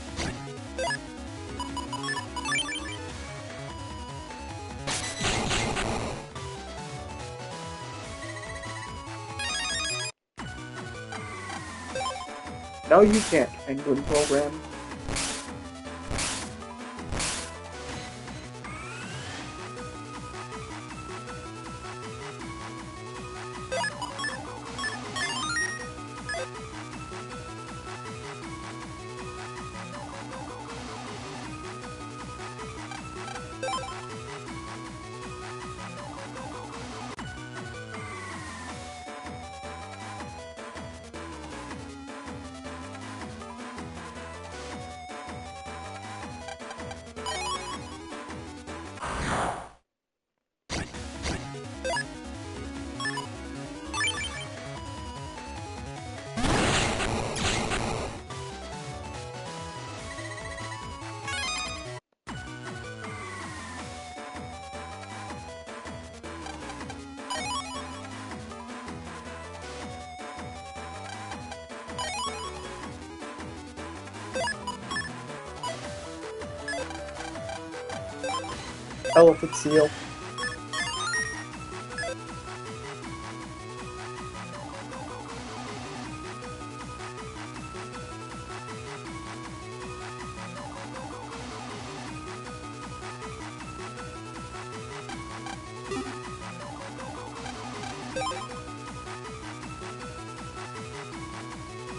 No, you can't, penguin program. Elephant seal.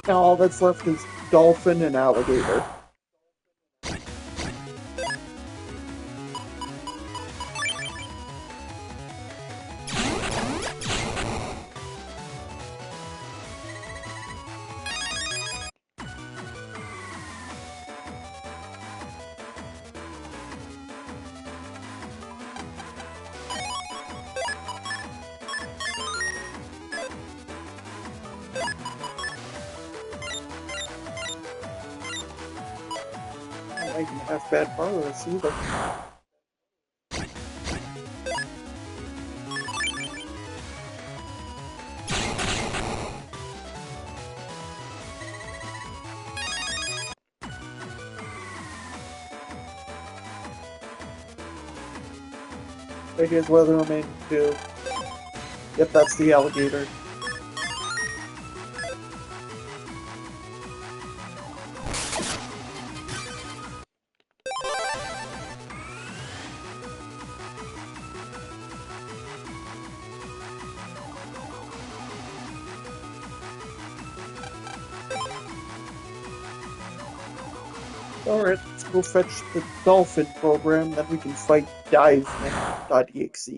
Now all that's left is dolphin and alligator. Not making half bad progress either. Right here's where the remaining 2. Yep, that's the alligator. Alright, let's go fetch the dolphin program, then we can fight diveman.exe.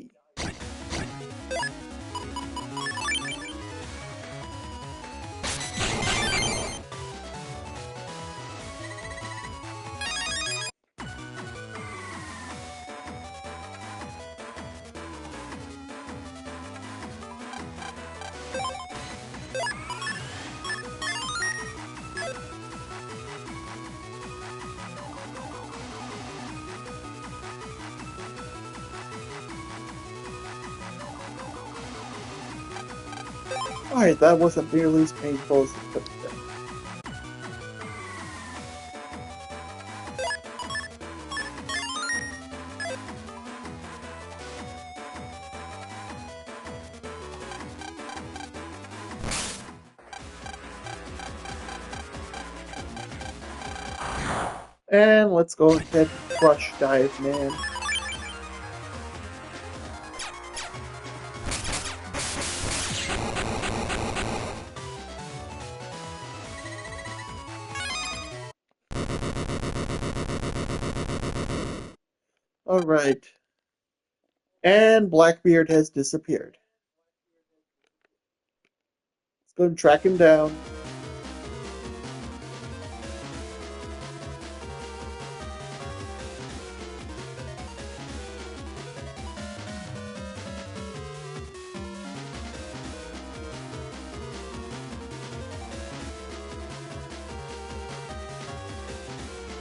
Alright, that wasn't nearly as painful as it could have been. And let's go ahead and crush Diveman. Alright. And Blackbeard has disappeared. Let's go and track him down.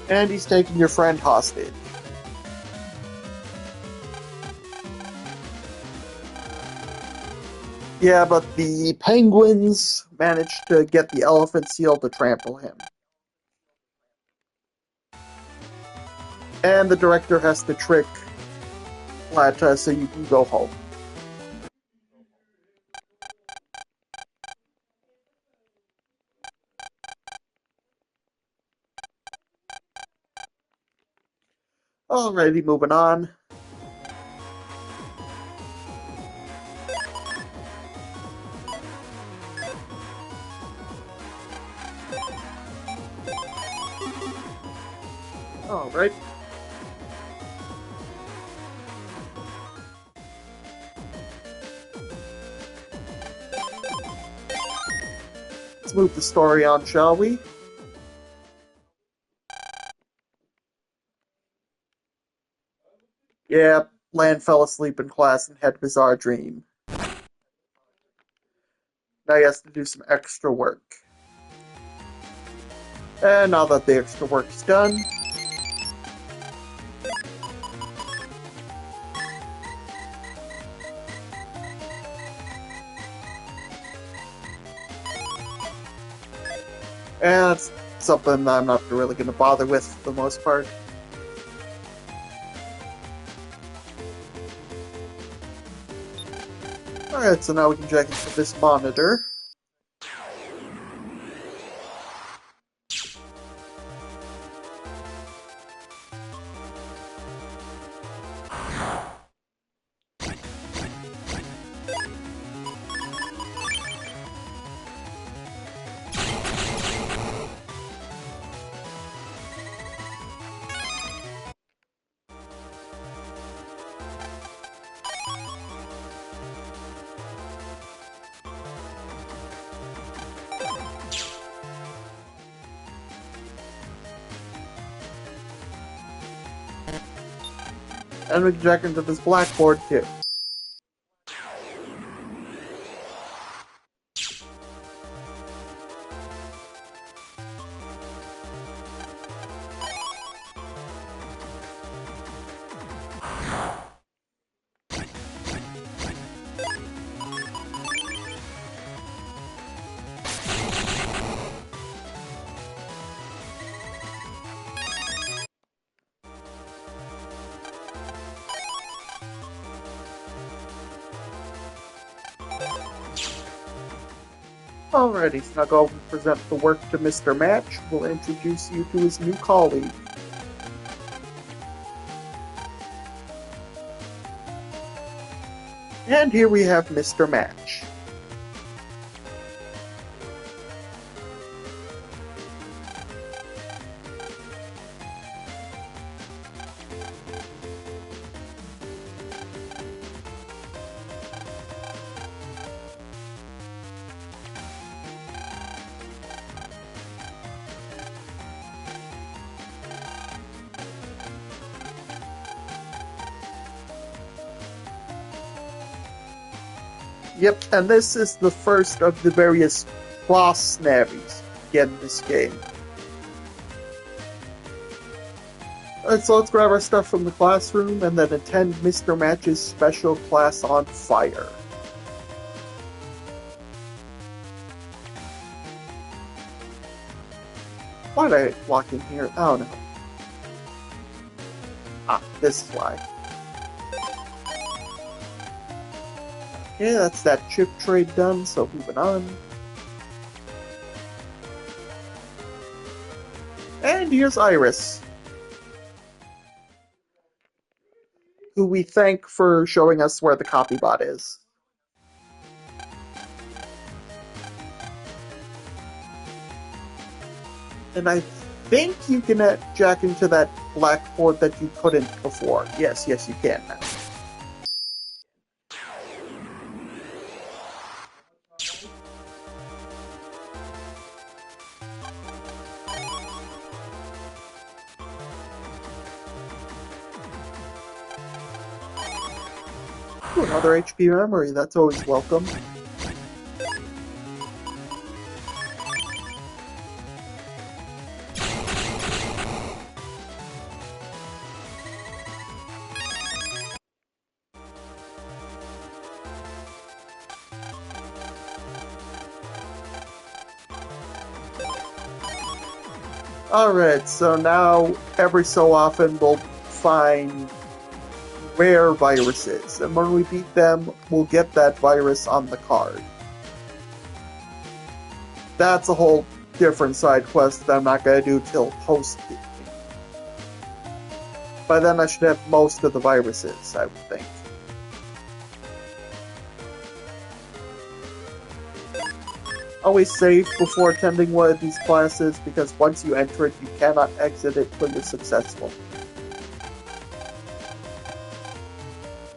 And he's taking your friend hostage. Yeah, but the penguins managed to get the elephant seal to trample him. And the director has to trick Plata so you can go home. Alrighty, moving on. Alright. Let's move the story on, shall we? Yeah, Lan fell asleep in class and had a bizarre dream. Now he has to do some extra work. And now that the extra work's done, and it's something I'm not really going to bother with for the most part. Alright, so now we can check into this monitor. And we can check into this blackboard too. Alrighty, so now go and present the work to Mr. Match. We'll introduce you to his new colleague. And here we have Mr. Match. Yep, and this is the first of the various boss snabbies you get in this game. Alright, so let's grab our stuff from the classroom and then attend Mr. Match's special class on fire. Why did I walk in here? Oh no. Ah, this is why. Okay, that's that chip trade done, so moving on. And here's Iris, who we thank for showing us where the copybot is. And I think you can jack into that black port that you couldn't before. Yes, you can now. Ooh, another HP memory, that's always welcome. Alright, so now every so often we'll find rare viruses, and when we beat them, we'll get that virus on the card. That's a whole different side quest that I'm not going to do till post-game. By then I should have most of the viruses, I would think. Always save before attending one of these classes, because once you enter it, you cannot exit it when you're successful.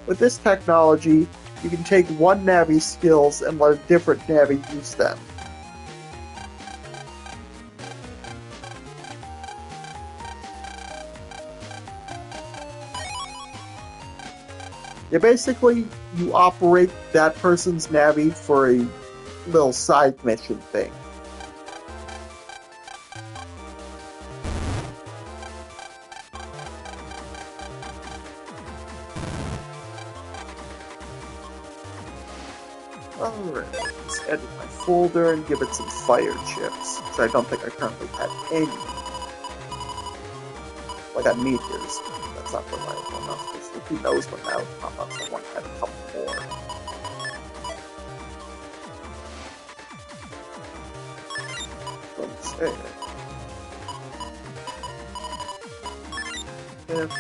With this technology, you can take one Navi's skills and let a different Navi use them. Yeah, basically, you operate that person's Navi for a little side mission thing. Alright, let's edit my folder and give it some fire chips, which I don't think I currently have any. Well, I got meteors, but that's not reliable enough, because who knows when that would pop up, so I want to have a couple more. Let's say if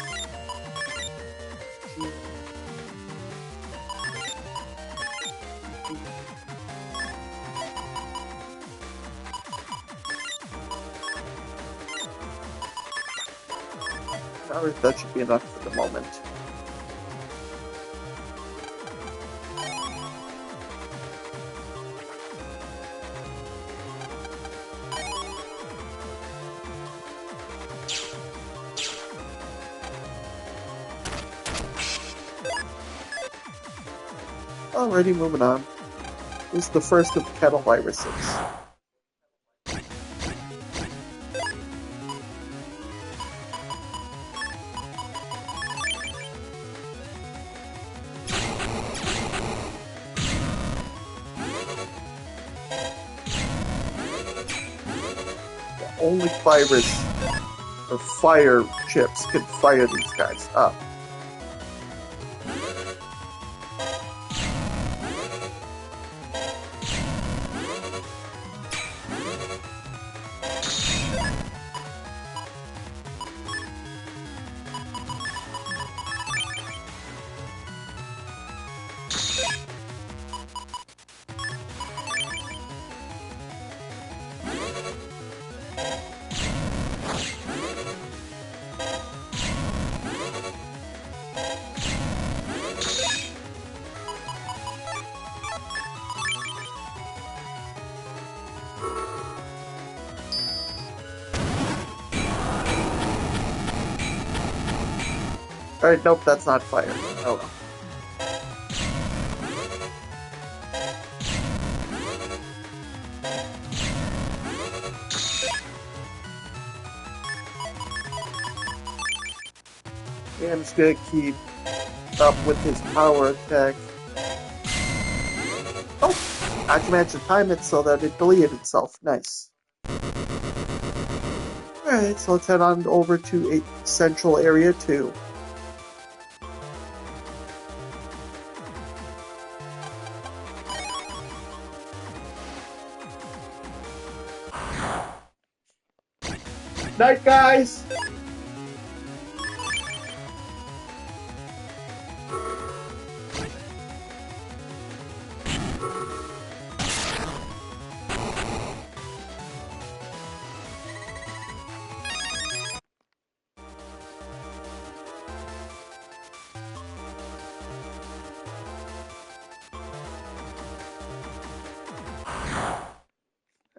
Alright, that should be enough for the moment. Alrighty, moving on. This is the first of the kettle viruses. Only virus or fire chips can fire these guys up. Alright, nope, that's not fire. Oh well. Yeah, I'm just gonna keep up with his power attack. Oh! I can manage to time it so that it deleted itself. Nice. Alright, so let's head on over to a central area 2. Night, guys!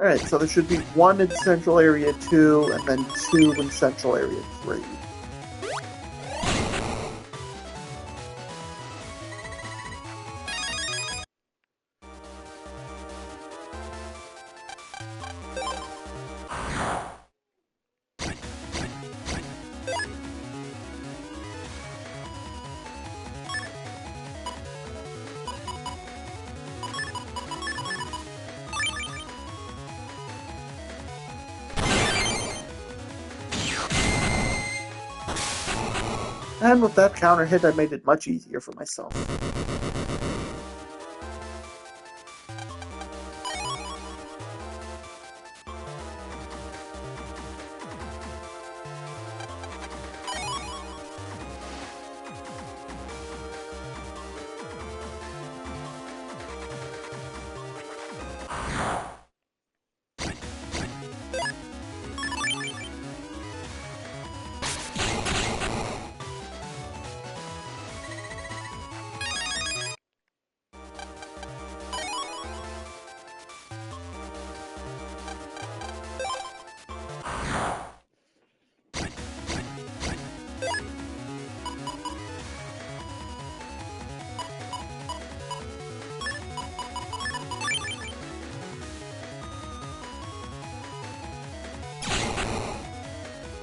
Alright, so there should be 1 in Central Area 2, and then 2 in Central Area 3. And with that counter hit, I made it much easier for myself.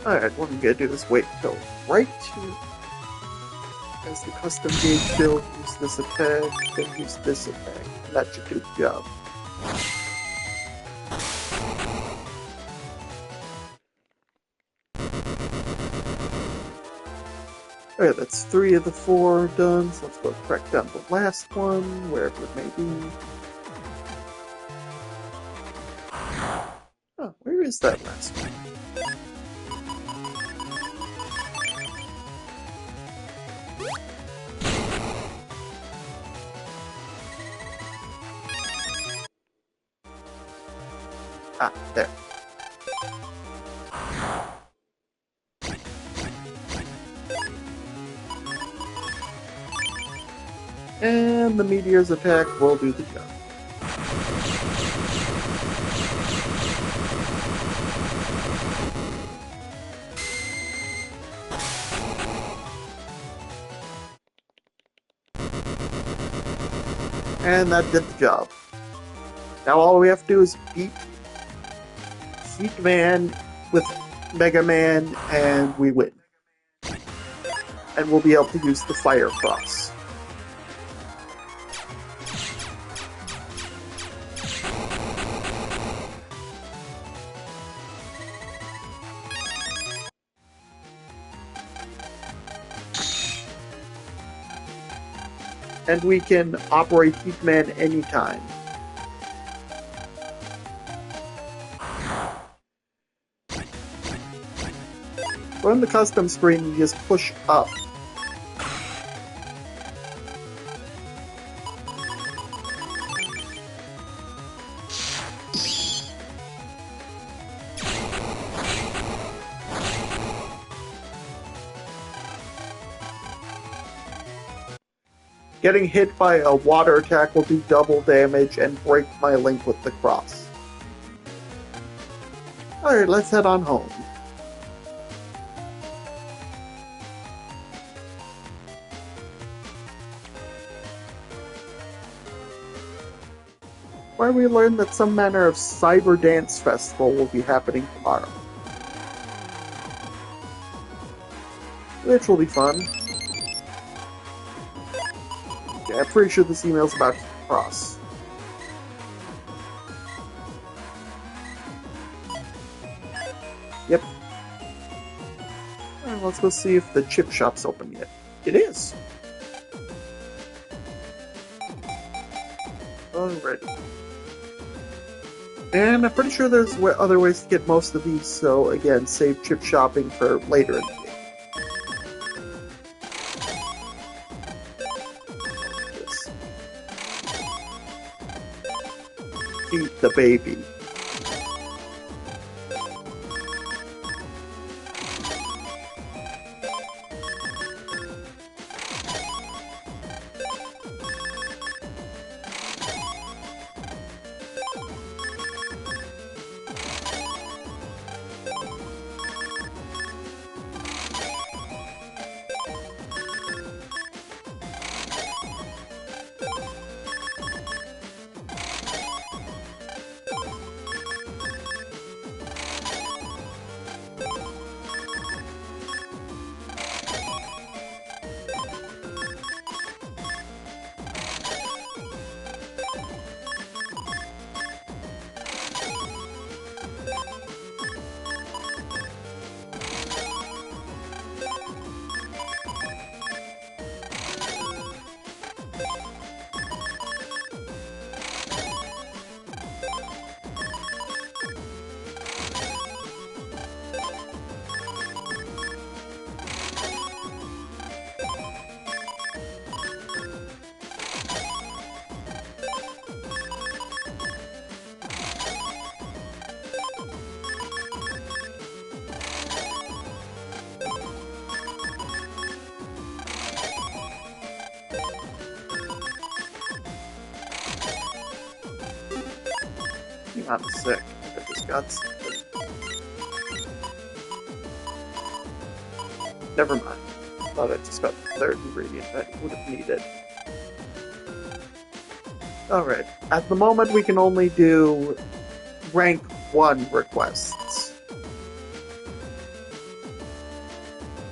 Alright, what I'm gonna do is wait until right to as the custom gauge build, use this attack, then use this attack. That should do the job. Alright, that's 3 of the 4 done, so let's go track down the last one, wherever it may be. Oh, where is that last one? Ah, there. And the meteor's attack will do the job. And that did the job. Now all we have to do is beat Man with Mega Man, and we win. And we'll be able to use the Fire Cross. And we can operate Man anytime. From the custom screen, you just push up. Getting hit by a water attack will do double damage and break my link with the cross. Alright, let's head on home. Where we learn that some manner of cyber dance festival will be happening tomorrow. Which will be fun. Yeah, I'm pretty sure this email's about Cross. Yep. Alright, let's go see if the chip shop's open yet. It is! Alrighty. And I'm pretty sure there's other ways to get most of these, so again, save chip shopping for later in the game. Eat the baby. I'm sick. I just got something. Never mind. Thought I just got the third ingredient that would have needed. Alright. At the moment, we can only do rank 1 requests.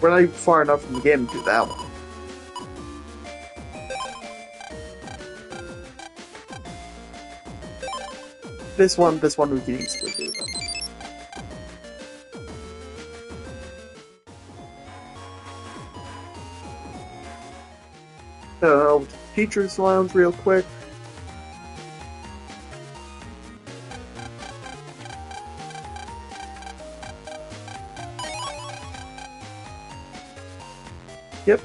We're not even far enough in the game to do that one. This one we can easily do though. Teacher's Lounge real quick. Yep.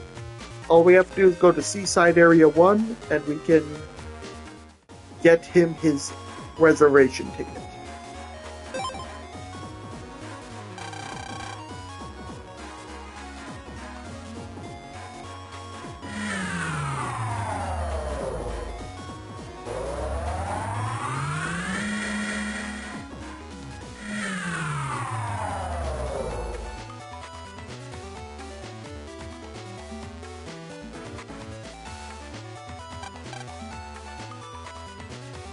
All we have to do is go to Seaside Area 1, and we can get him his reservation ticket.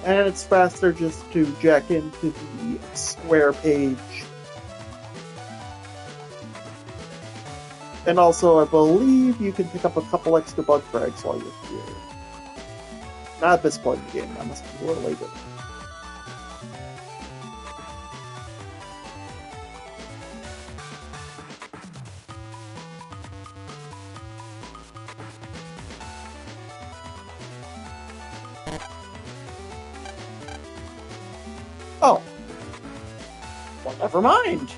And it's faster just to jack into the square page. And also, I believe you can pick up a couple extra bug frags while you're here. Not at this point in the game, that must be more later. Oh. Well, never mind.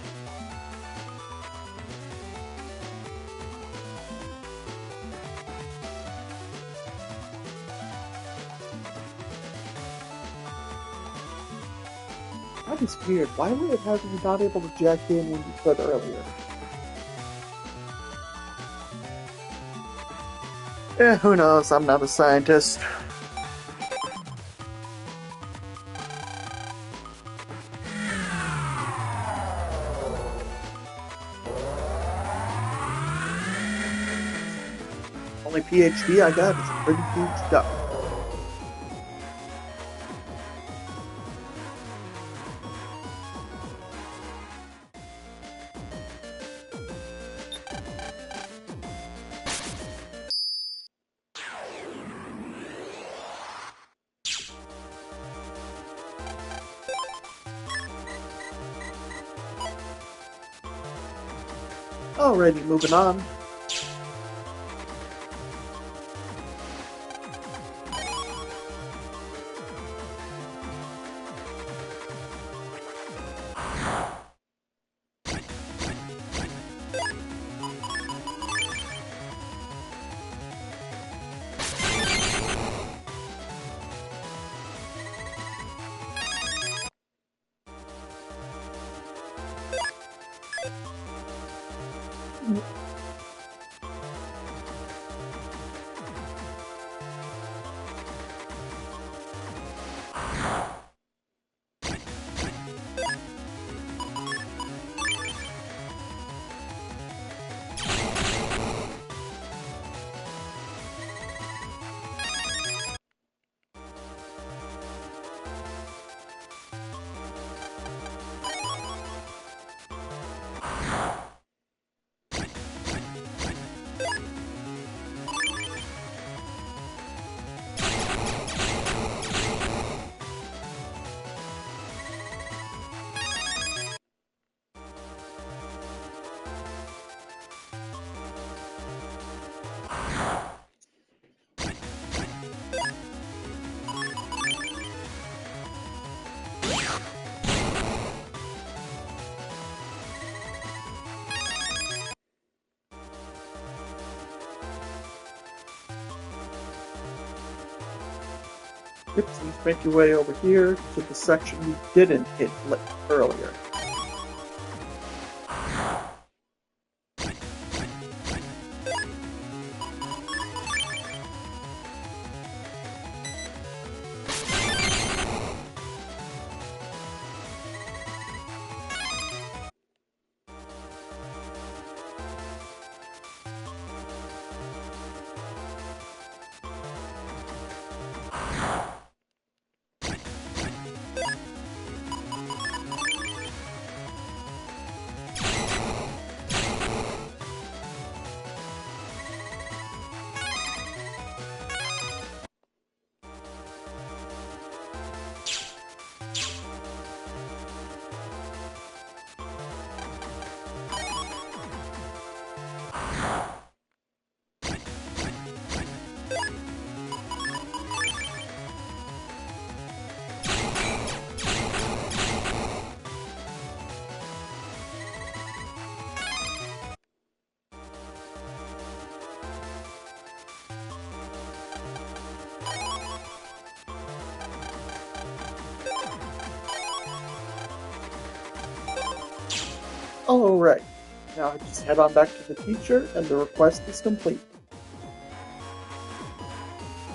That is weird. Why would it have you not able to jack in when you could earlier? Who knows? I'm not a scientist. Only PhD I got is a pretty huge duck. Alrighty, moving on. Yep, so you make your way over here to the section you didn't hit earlier. Alright, now just head on back to the teacher and the request is complete.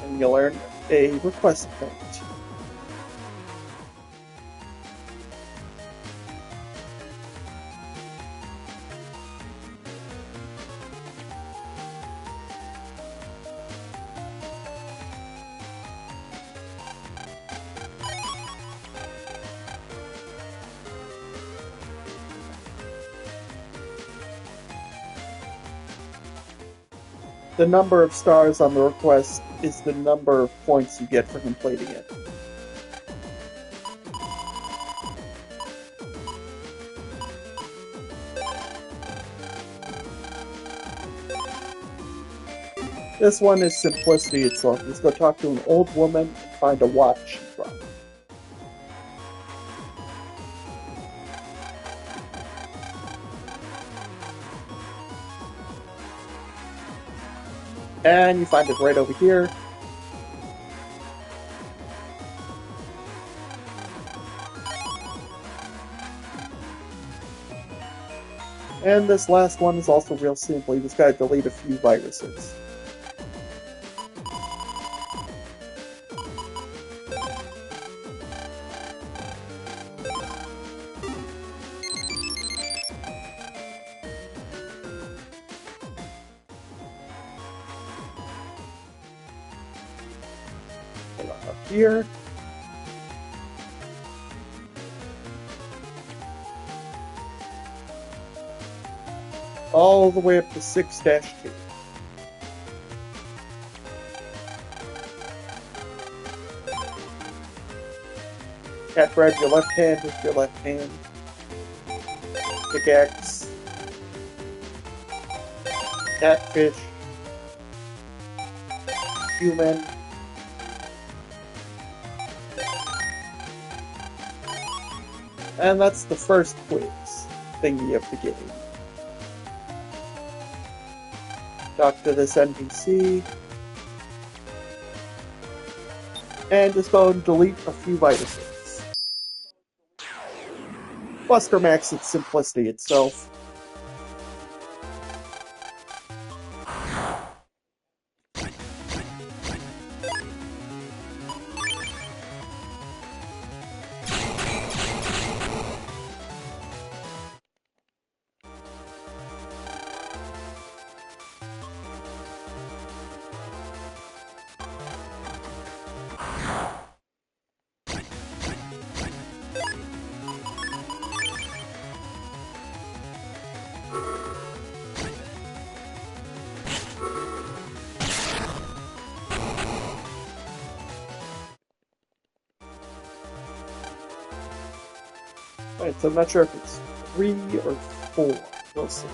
And you'll earn a request point. The number of stars on the request is the number of points you get for completing it. This one is simplicity itself. Just go talk to an old woman and find a watch she dropped. And you find it right over here. And this last one is also real simple. You just gotta delete a few viruses. Up here. All the way up to 6-2. Cat grab your left hand with your left hand. Pickaxe. Catfish. Human. And that's the first quiz thing you have to get in. Talk to this NPC. And just go and delete a few viruses. Buster Max its simplicity itself. Alright, so I'm not sure if it's 3 or 4. We'll see.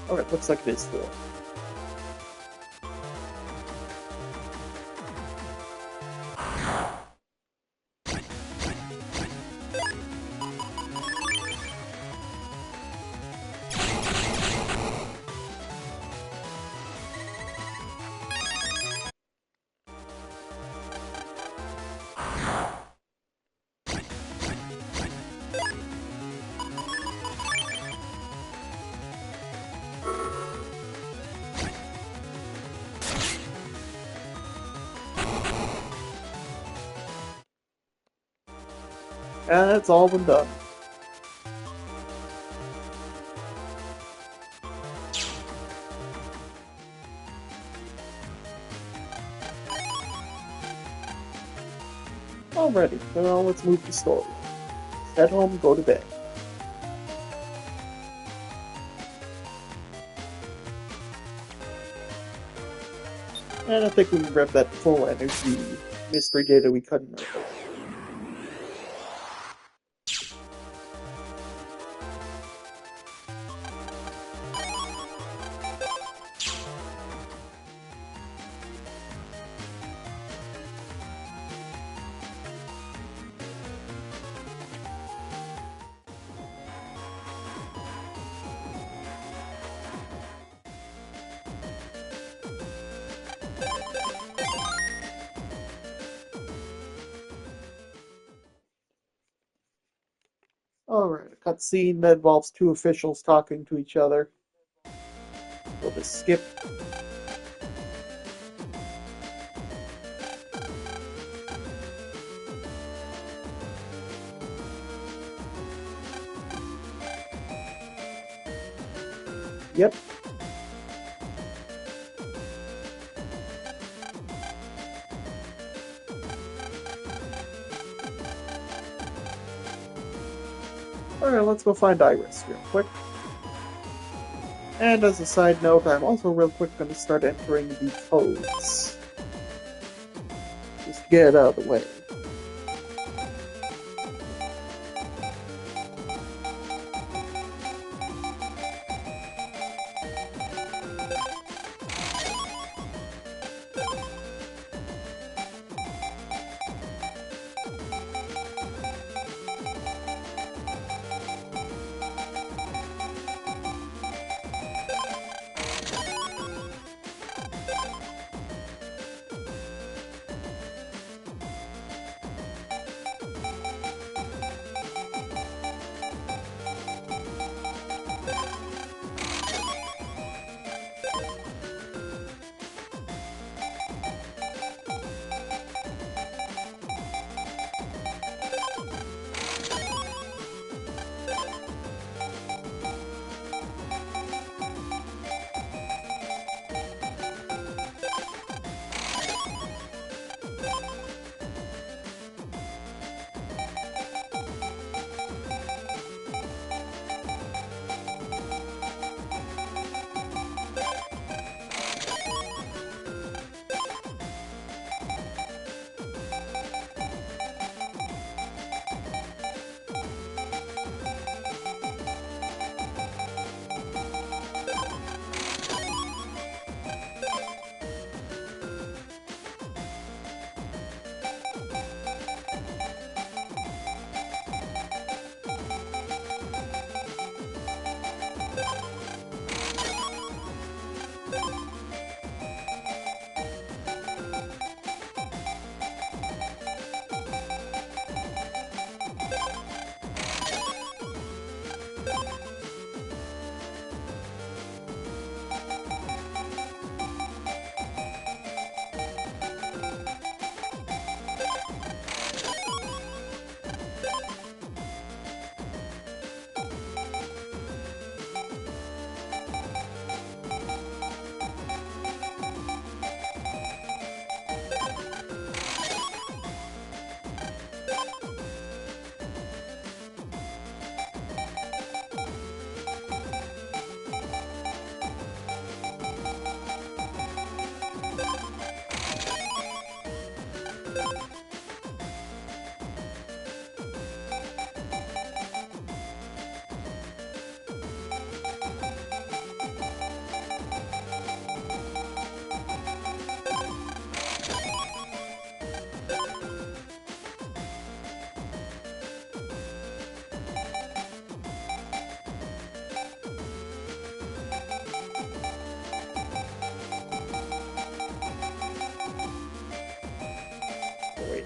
Alright, looks like it is 4. And that's all been done. Alrighty, so now let's move the story. Head home, go to bed. And I think we can grab that full energy mystery data we couldn't earlier. Alright, a cutscene that involves two officials talking to each other. We'll just skip. Yep. Alright, let's go find Iris real quick. And as a side note, I'm also real quick going to start entering the codes. Just to get it out of the way. Wait,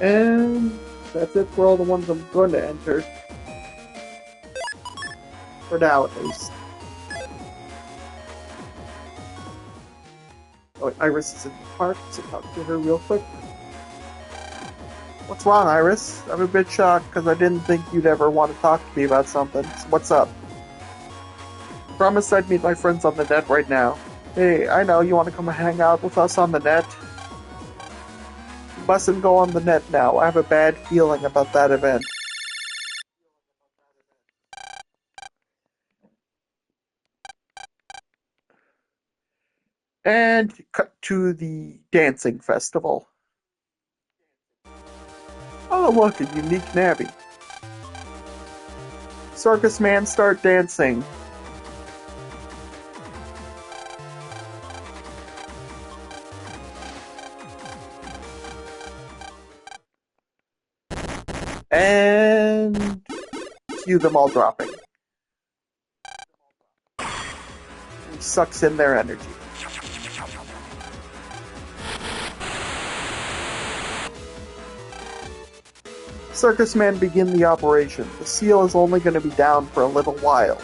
and that's it for all the ones I'm going to enter. For now, at least. Oh, wait, Iris is in the park, so talk to her real quick. What's wrong, Iris? I'm a bit shocked because I didn't think you'd ever want to talk to me about something. So what's up? Promised I'd meet my friends on the net right now. Hey, I know you want to come hang out with us on the net. You mustn't go on the net now. I have a bad feeling about that event. And cut to the dancing festival. Oh, look, a unique navvy. Circusman, start dancing. And cue them all dropping. He sucks in their energy. Circusman, begin the operation. The seal is only going to be down for a little while.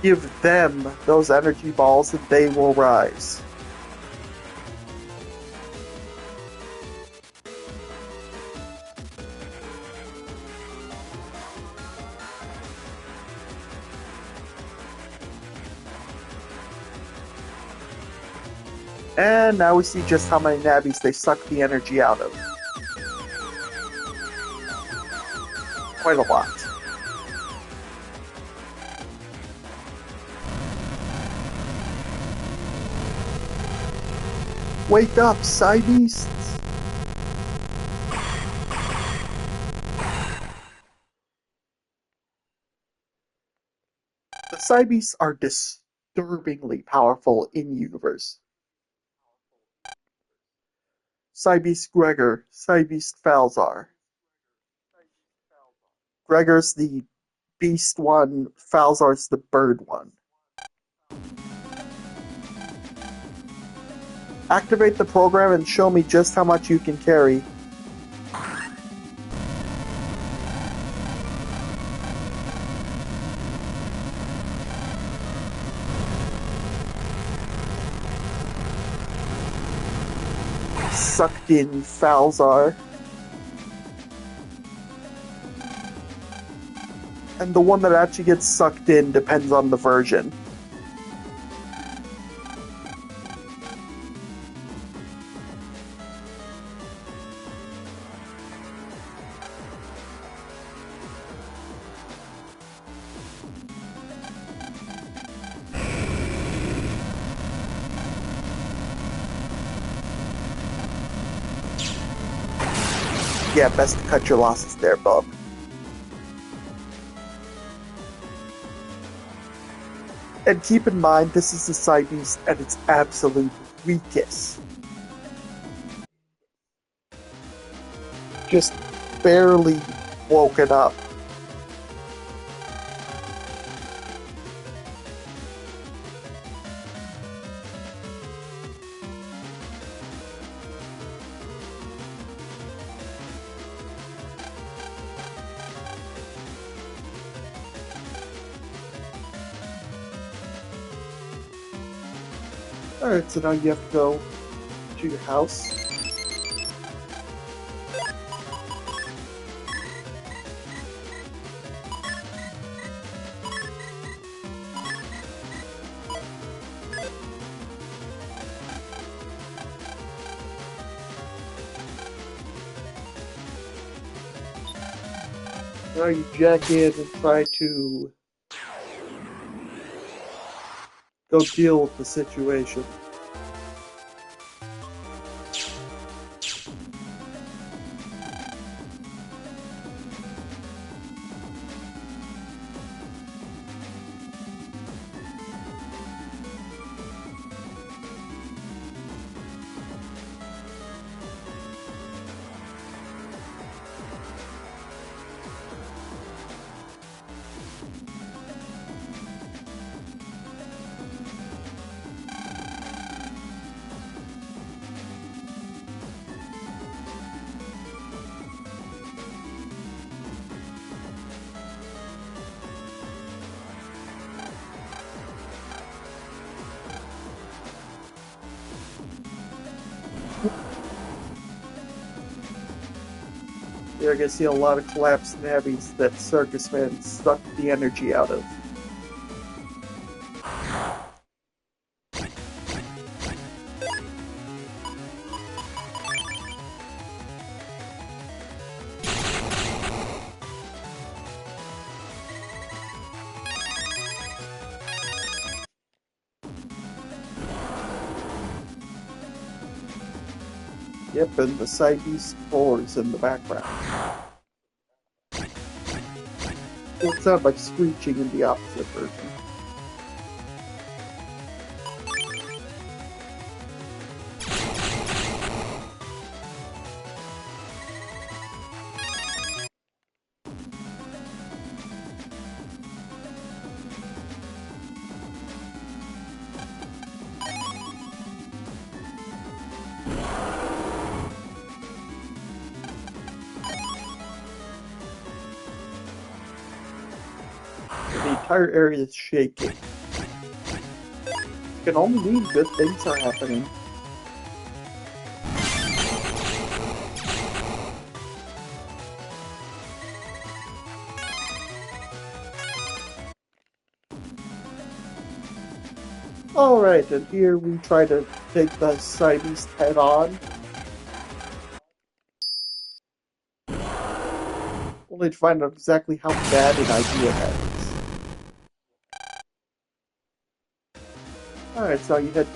Give them those energy balls and they will rise. And now we see just how many nabbies they suck the energy out of. Quite a lot. Wake up, cybeasts! The cybeasts are disturbingly powerful in universe. Cybeast Gregar, Cybeast Falzar. Gregar's the beast one, Falzar's the bird one. Activate the program and show me just how much you can carry. Sucked in Falzar. And the one that actually gets sucked in depends on the version. Yeah, best to cut your losses there, bub. And keep in mind, this is the cybeast at its absolute weakest. Just barely woken up. Alright, so now you have to go to your house. Now you jack in and try to go deal with the situation. You're gonna see a lot of collapsed navies that circusman sucked the energy out of. Yep, and the cybeast Vores in the background. It sounds like screeching in the opposite version. The entire area is shaking. It can only mean good things are happening. Alright, and here we try to take the cybeast head on. Only to find out exactly how bad an idea that is. Alright, so you head.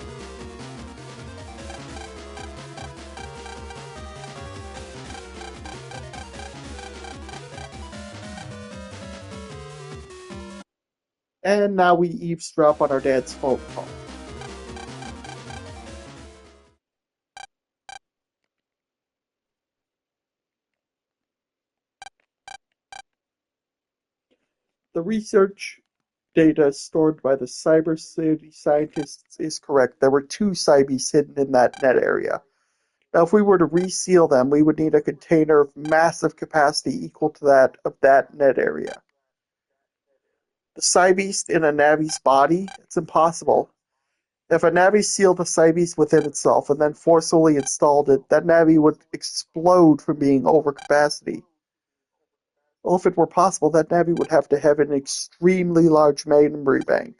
And now we eavesdrop on our dad's phone call. The research data stored by the cybersecurity scientists is correct. There were two cybeasts hidden in that net area. Now, if we were to reseal them, we would need a container of massive capacity equal to that of that net area. The cybeast in a Navi's body? It's impossible. If a Navi sealed the cybeast within itself and then forcefully installed it, that Navi would explode from being over capacity. Well, if it were possible, that Navi would have to have an extremely large memory bank.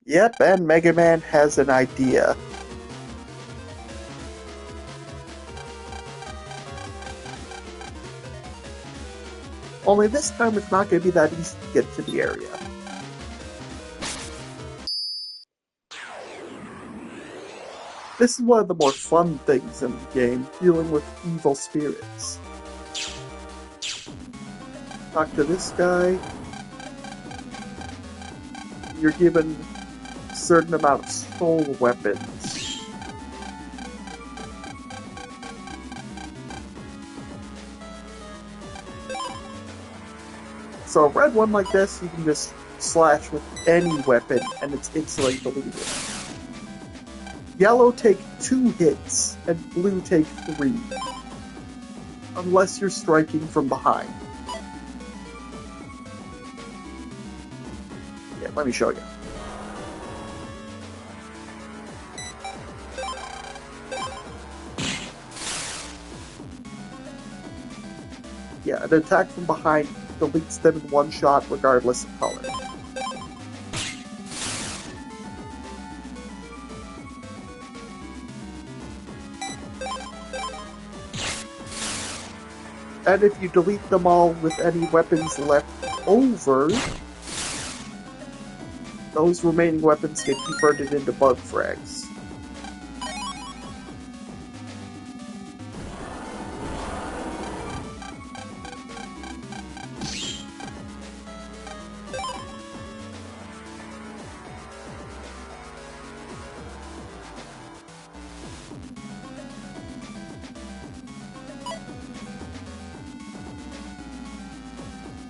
Yep, and Megaman has an idea. Only this time it's not going to be that easy to get to the area. This is one of the more fun things in the game, dealing with evil spirits. Talk to this guy. You're given a certain amount of soul weapons. So a red one like this, you can just slash with any weapon and it's instantly deleted. Yellow take 2 hits and blue take 3. Unless you're striking from behind. Yeah, let me show you. Yeah, an attack from behind deletes them in one shot regardless of color. And if you delete them all with any weapons left over, those remaining weapons get converted into bug frags.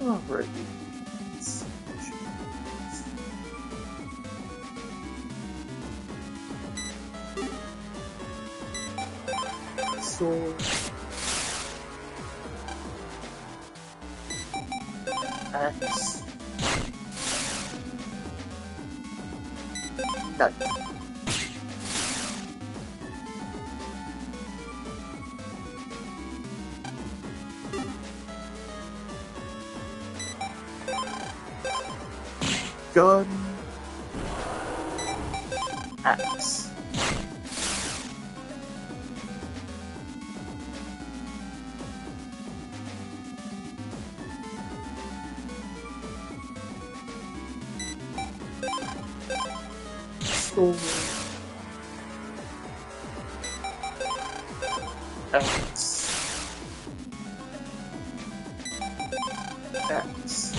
Alrighty. Sword. Axe. Knife. Gun. Axe. Sword. Axe. Axe.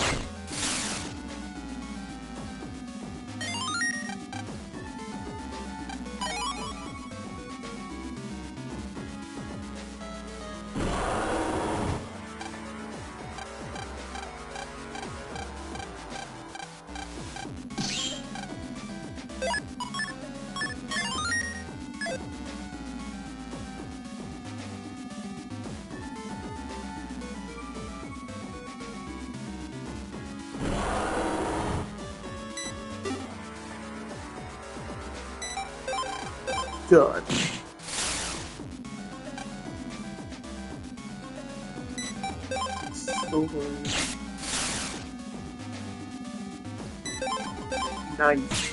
Gun. Sword. Knife.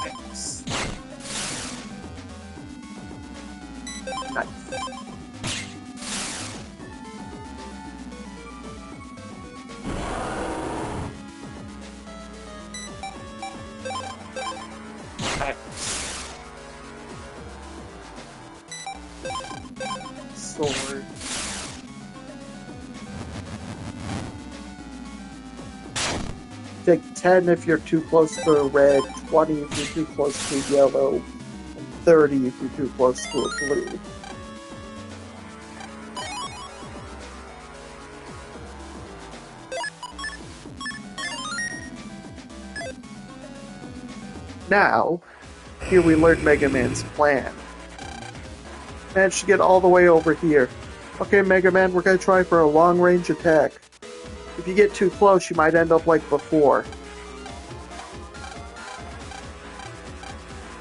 Axe. Knife. Axe. Sword. Take 10 if you're too close to red, 20 if you're too close to yellow, and 30 if you're too close to a blue. Now, here we learn Mega Man's plan. Managed to get all the way over here. Okay, Mega Man, we're gonna try for a long-range attack. If you get too close, you might end up like before.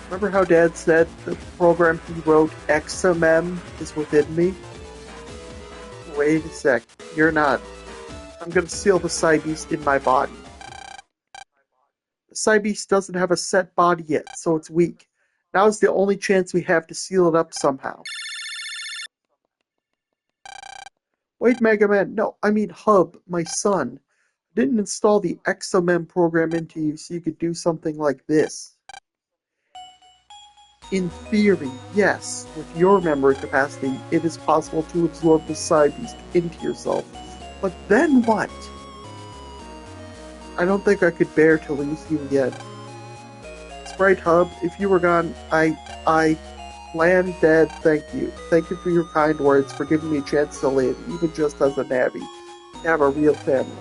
Remember how Dad said the program he wrote, XMM, is within me? Wait a sec, you're not. I'm gonna seal the cybeast in my body. The cybeast doesn't have a set body yet, so it's weak. Now is the only chance we have to seal it up somehow. Wait, Mega Man, no, I mean Hub, my son. I didn't install the XMM program into you so you could do something like this. In theory, yes, with your memory capacity, it is possible to absorb the cybeast into yourself. But then what? I don't think I could bear to lose you again. Sprite Hub, if you were gone, Land, Dad, thank you. Thank you for your kind words, for giving me a chance to live, even just as a navvy, to have a real family.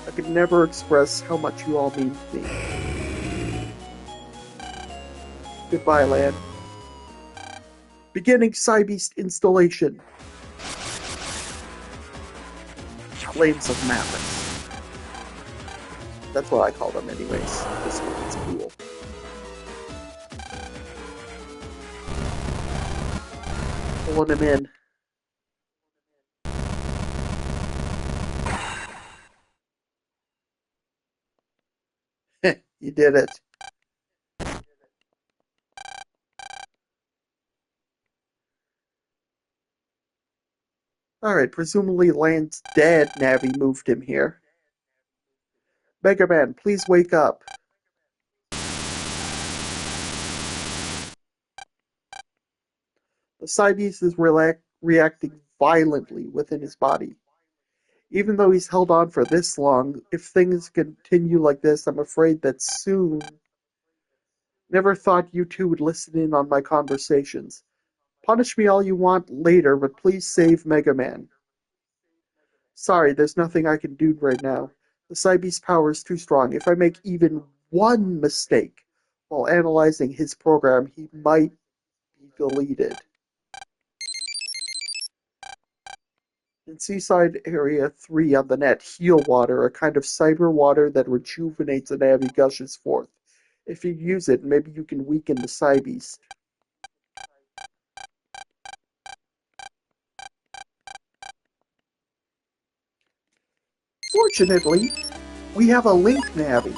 I could never express how much you all mean to me. Goodbye, Land. Beginning cybeast installation. Flames of Malice. That's what I call them anyways. This one's cool. Pulling him in. You did it. Alright, presumably Land's dad Navi moved him here. Mega Man, please wake up. cybeast is reacting violently within his body. Even though he's held on for this long, if things continue like this, I'm afraid that soon. Never thought you two would listen in on my conversations. Punish me all you want later, but please save Megaman. Sorry, there's nothing I can do right now. The cybeast's power is too strong. If I make even one mistake while analyzing his program, he might be deleted. In Seaside Area 3 on the net, Heal Water, a kind of cyber water that rejuvenates an abbey, gushes forth. If you use it, maybe you can weaken the cybeast. Fortunately, we have a link navy.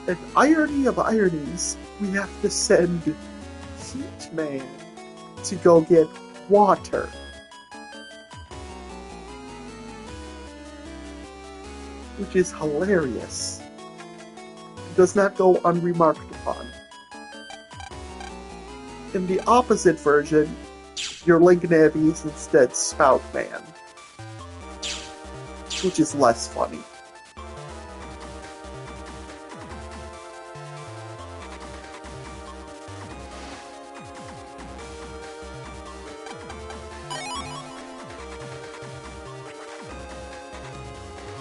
An irony of ironies, we have to send Heatman to go get water. Which is hilarious. It does not go unremarked upon. In the opposite version, your link navy is instead Spoutman, which is less funny.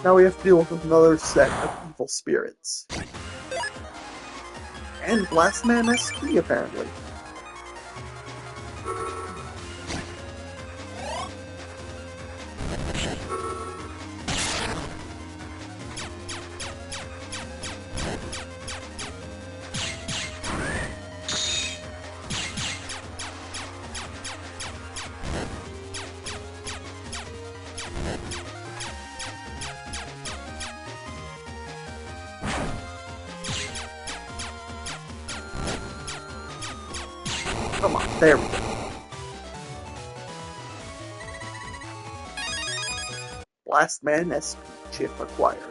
Now we have to deal with another set of evil spirits. And Blastman SP, apparently. Come on, there we go. Blastman SP chip acquired.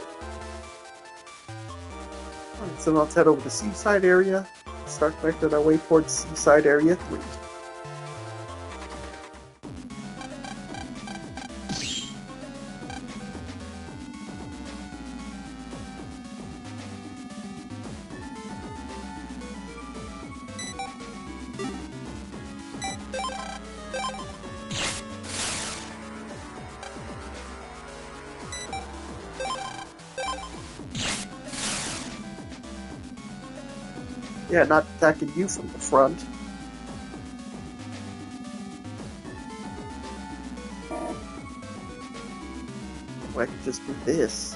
Alright, so now let's head over to Seaside Area. Start making our way towards Seaside Area 3. Yeah, not attacking you from the front. I could just do this.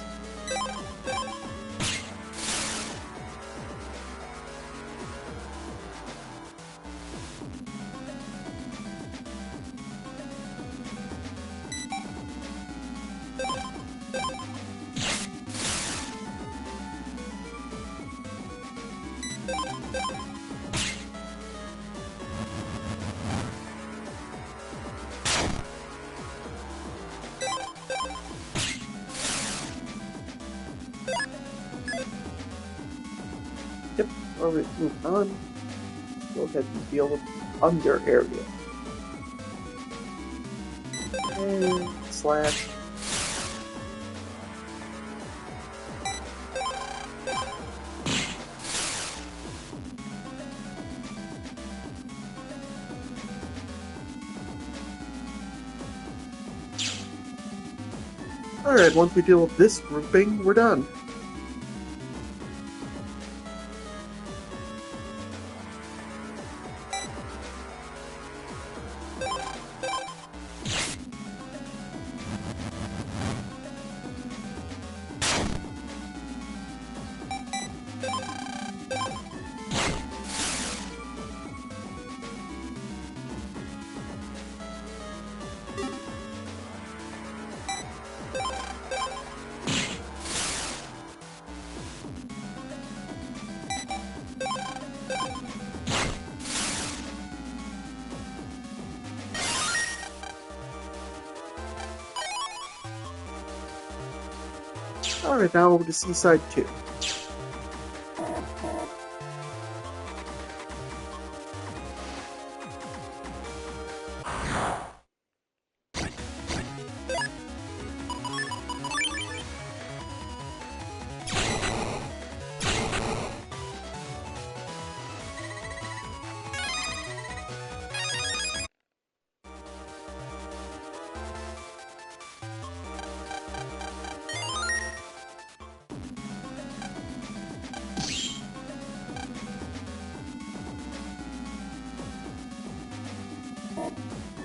Yep, alright, move on. Go ahead and deal with the under area. And slash. Alright, once we deal with this grouping, we're done. Alright, now over to Seaside 2.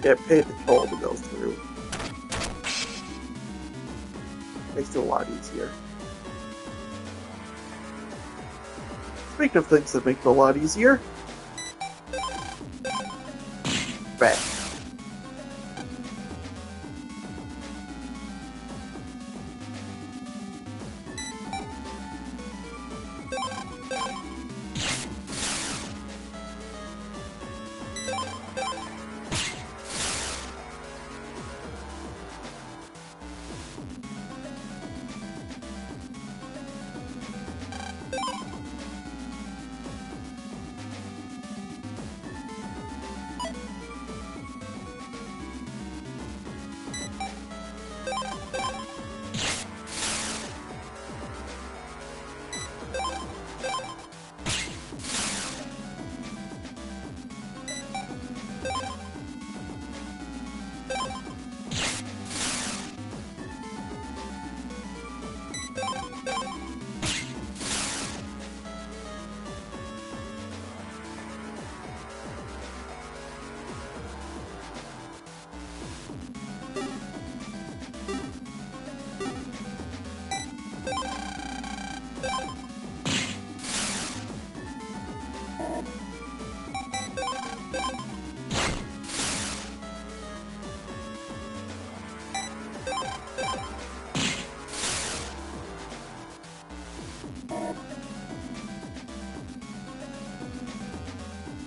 get paid the toll to go through. Makes it a lot easier. Speaking of things that make it a lot easier, bang.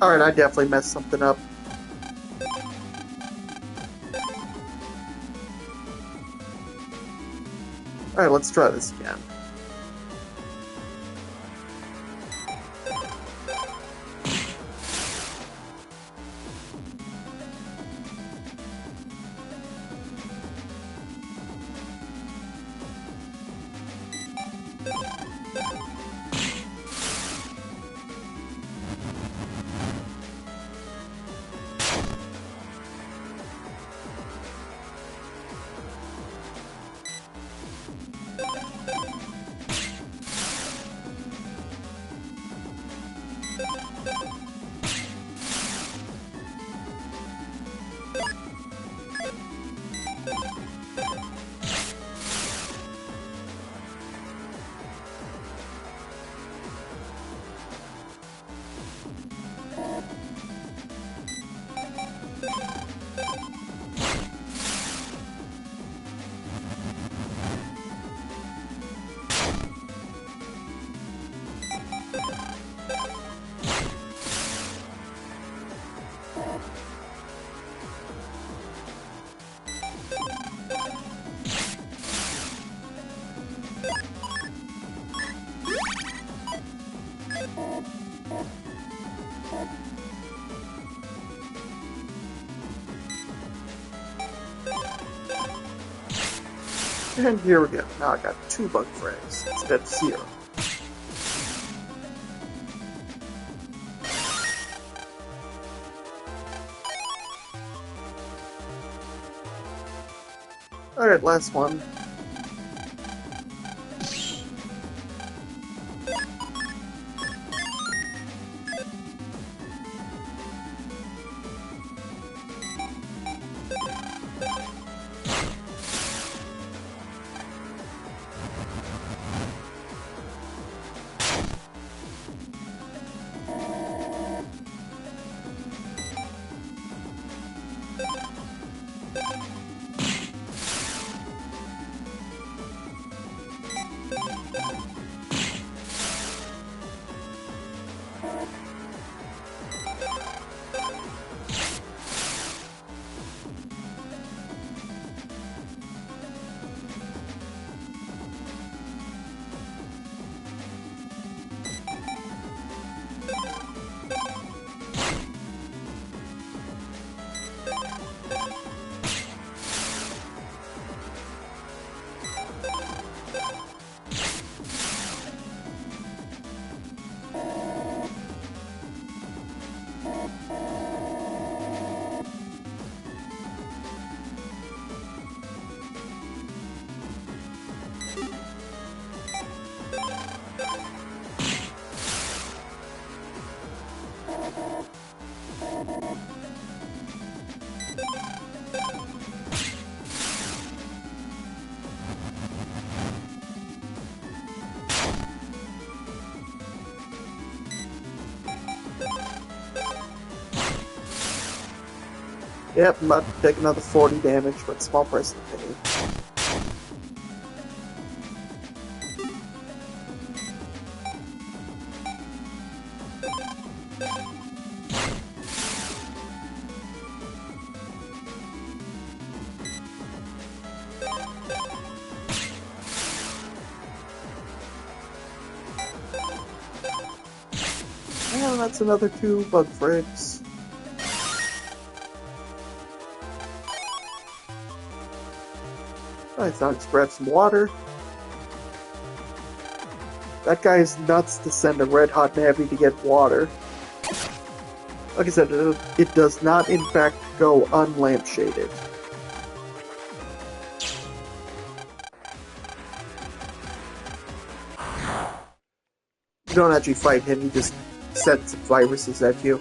Alright, I definitely messed something up. Alright, let's try this again. And here we go. Now I got 2 bug frames instead of 0. Alright, last one. Yep, I'm about to take another 40 damage, but small price to pay. And that's another 2 bug frigs. Alright, now let's grab some water. That guy is nuts to send a red hot navy to get water. Like I said, it does not in fact go unlampshaded. You don't actually fight him, he just sets viruses at you.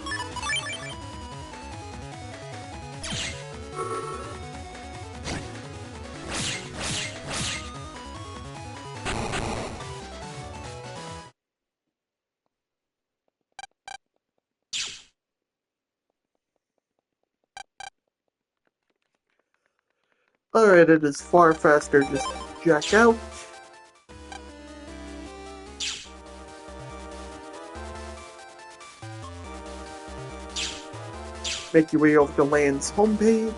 Alright, it is far faster just jack out. Make your way over to Land's homepage.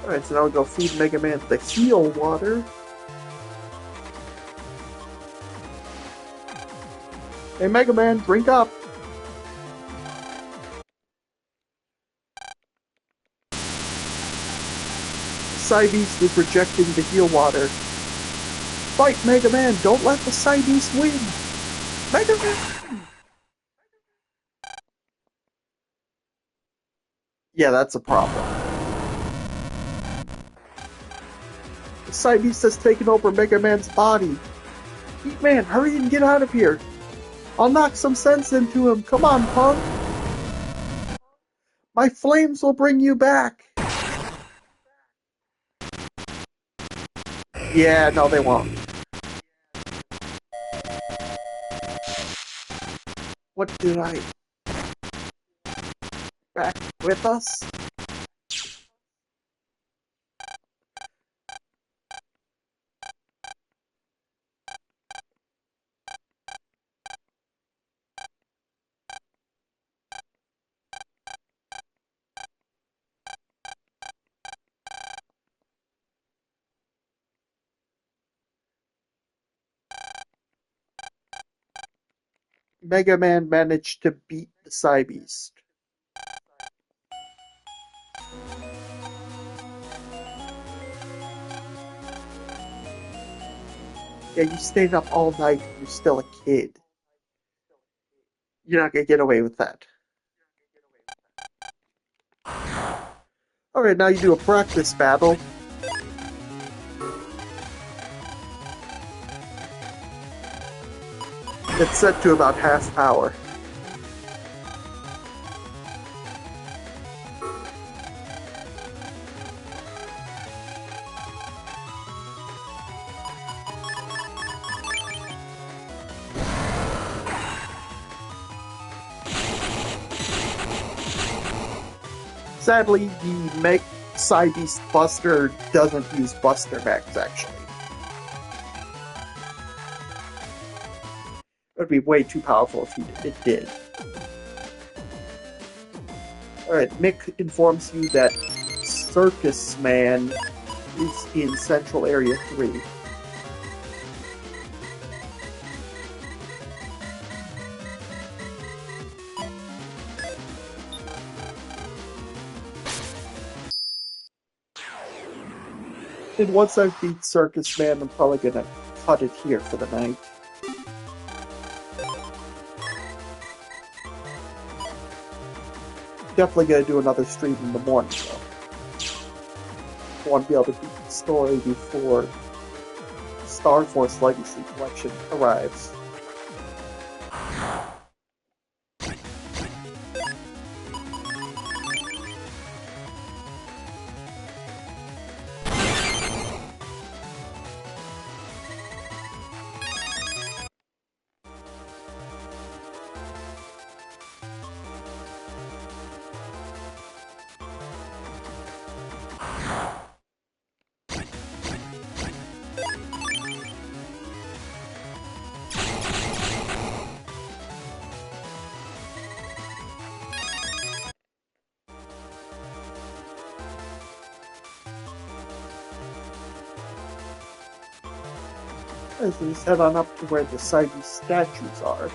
Alright, so now we go feed Mega Man the heal water. Hey Mega Man, drink up! Cybeast is rejecting the heal water. Fight Mega Man, don't let the Cybeast win! Mega Man! Yeah, that's a problem. The Cybeast has taken over Mega Man's body. Heat Man, hurry and get out of here! I'll knock some sense into him. Come on, punk! My flames will bring you back! Yeah, no, they won't. What did I... Back with us? Mega Man managed to beat the Cybeast. Yeah, you stayed up all night and you're still a kid. You're not gonna get away with that. Alright, now you do a practice battle. It's set to about half power. Sadly, the Cybeast Buster doesn't use Buster Max, actually. It would be way too powerful if it did. Alright, Mick informs you that Circusman is in Central Area 3. And once I beat Circusman, I'm probably gonna cut it here for the night. Definitely gonna do another stream in the morning, though. I want to be able to beat the story before Star Force Legacy Collection arrives. As we head on up to where the cybeast statues are.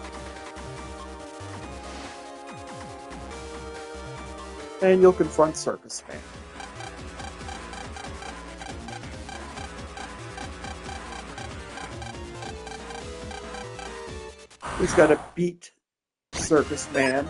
And you'll confront Circusman. He's got to beat Circusman.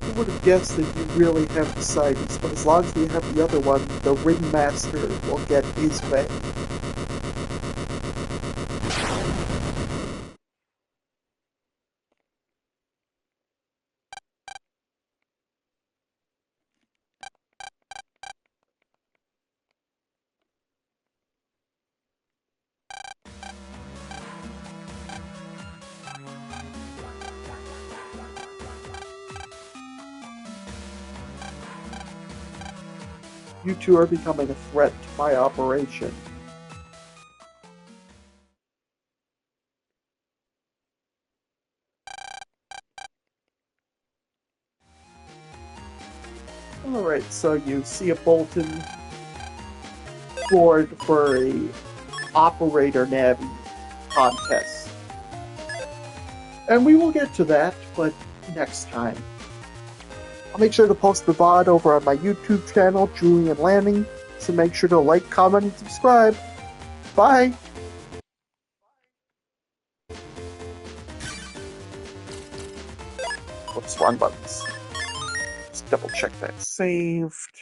I would have guessed that you really have the cybeast, but as long as we have the other one, the ringmaster will get his way. You two are becoming a threat to my operation. Alright, so you see a bulletin board for a operator navy contest. And we will get to that, but next time. I'll make sure to post the VOD over on my YouTube channel, Julian Lanning, so make sure to like, comment, and subscribe. Bye! Whoops, wrong buttons. Just double check that saved.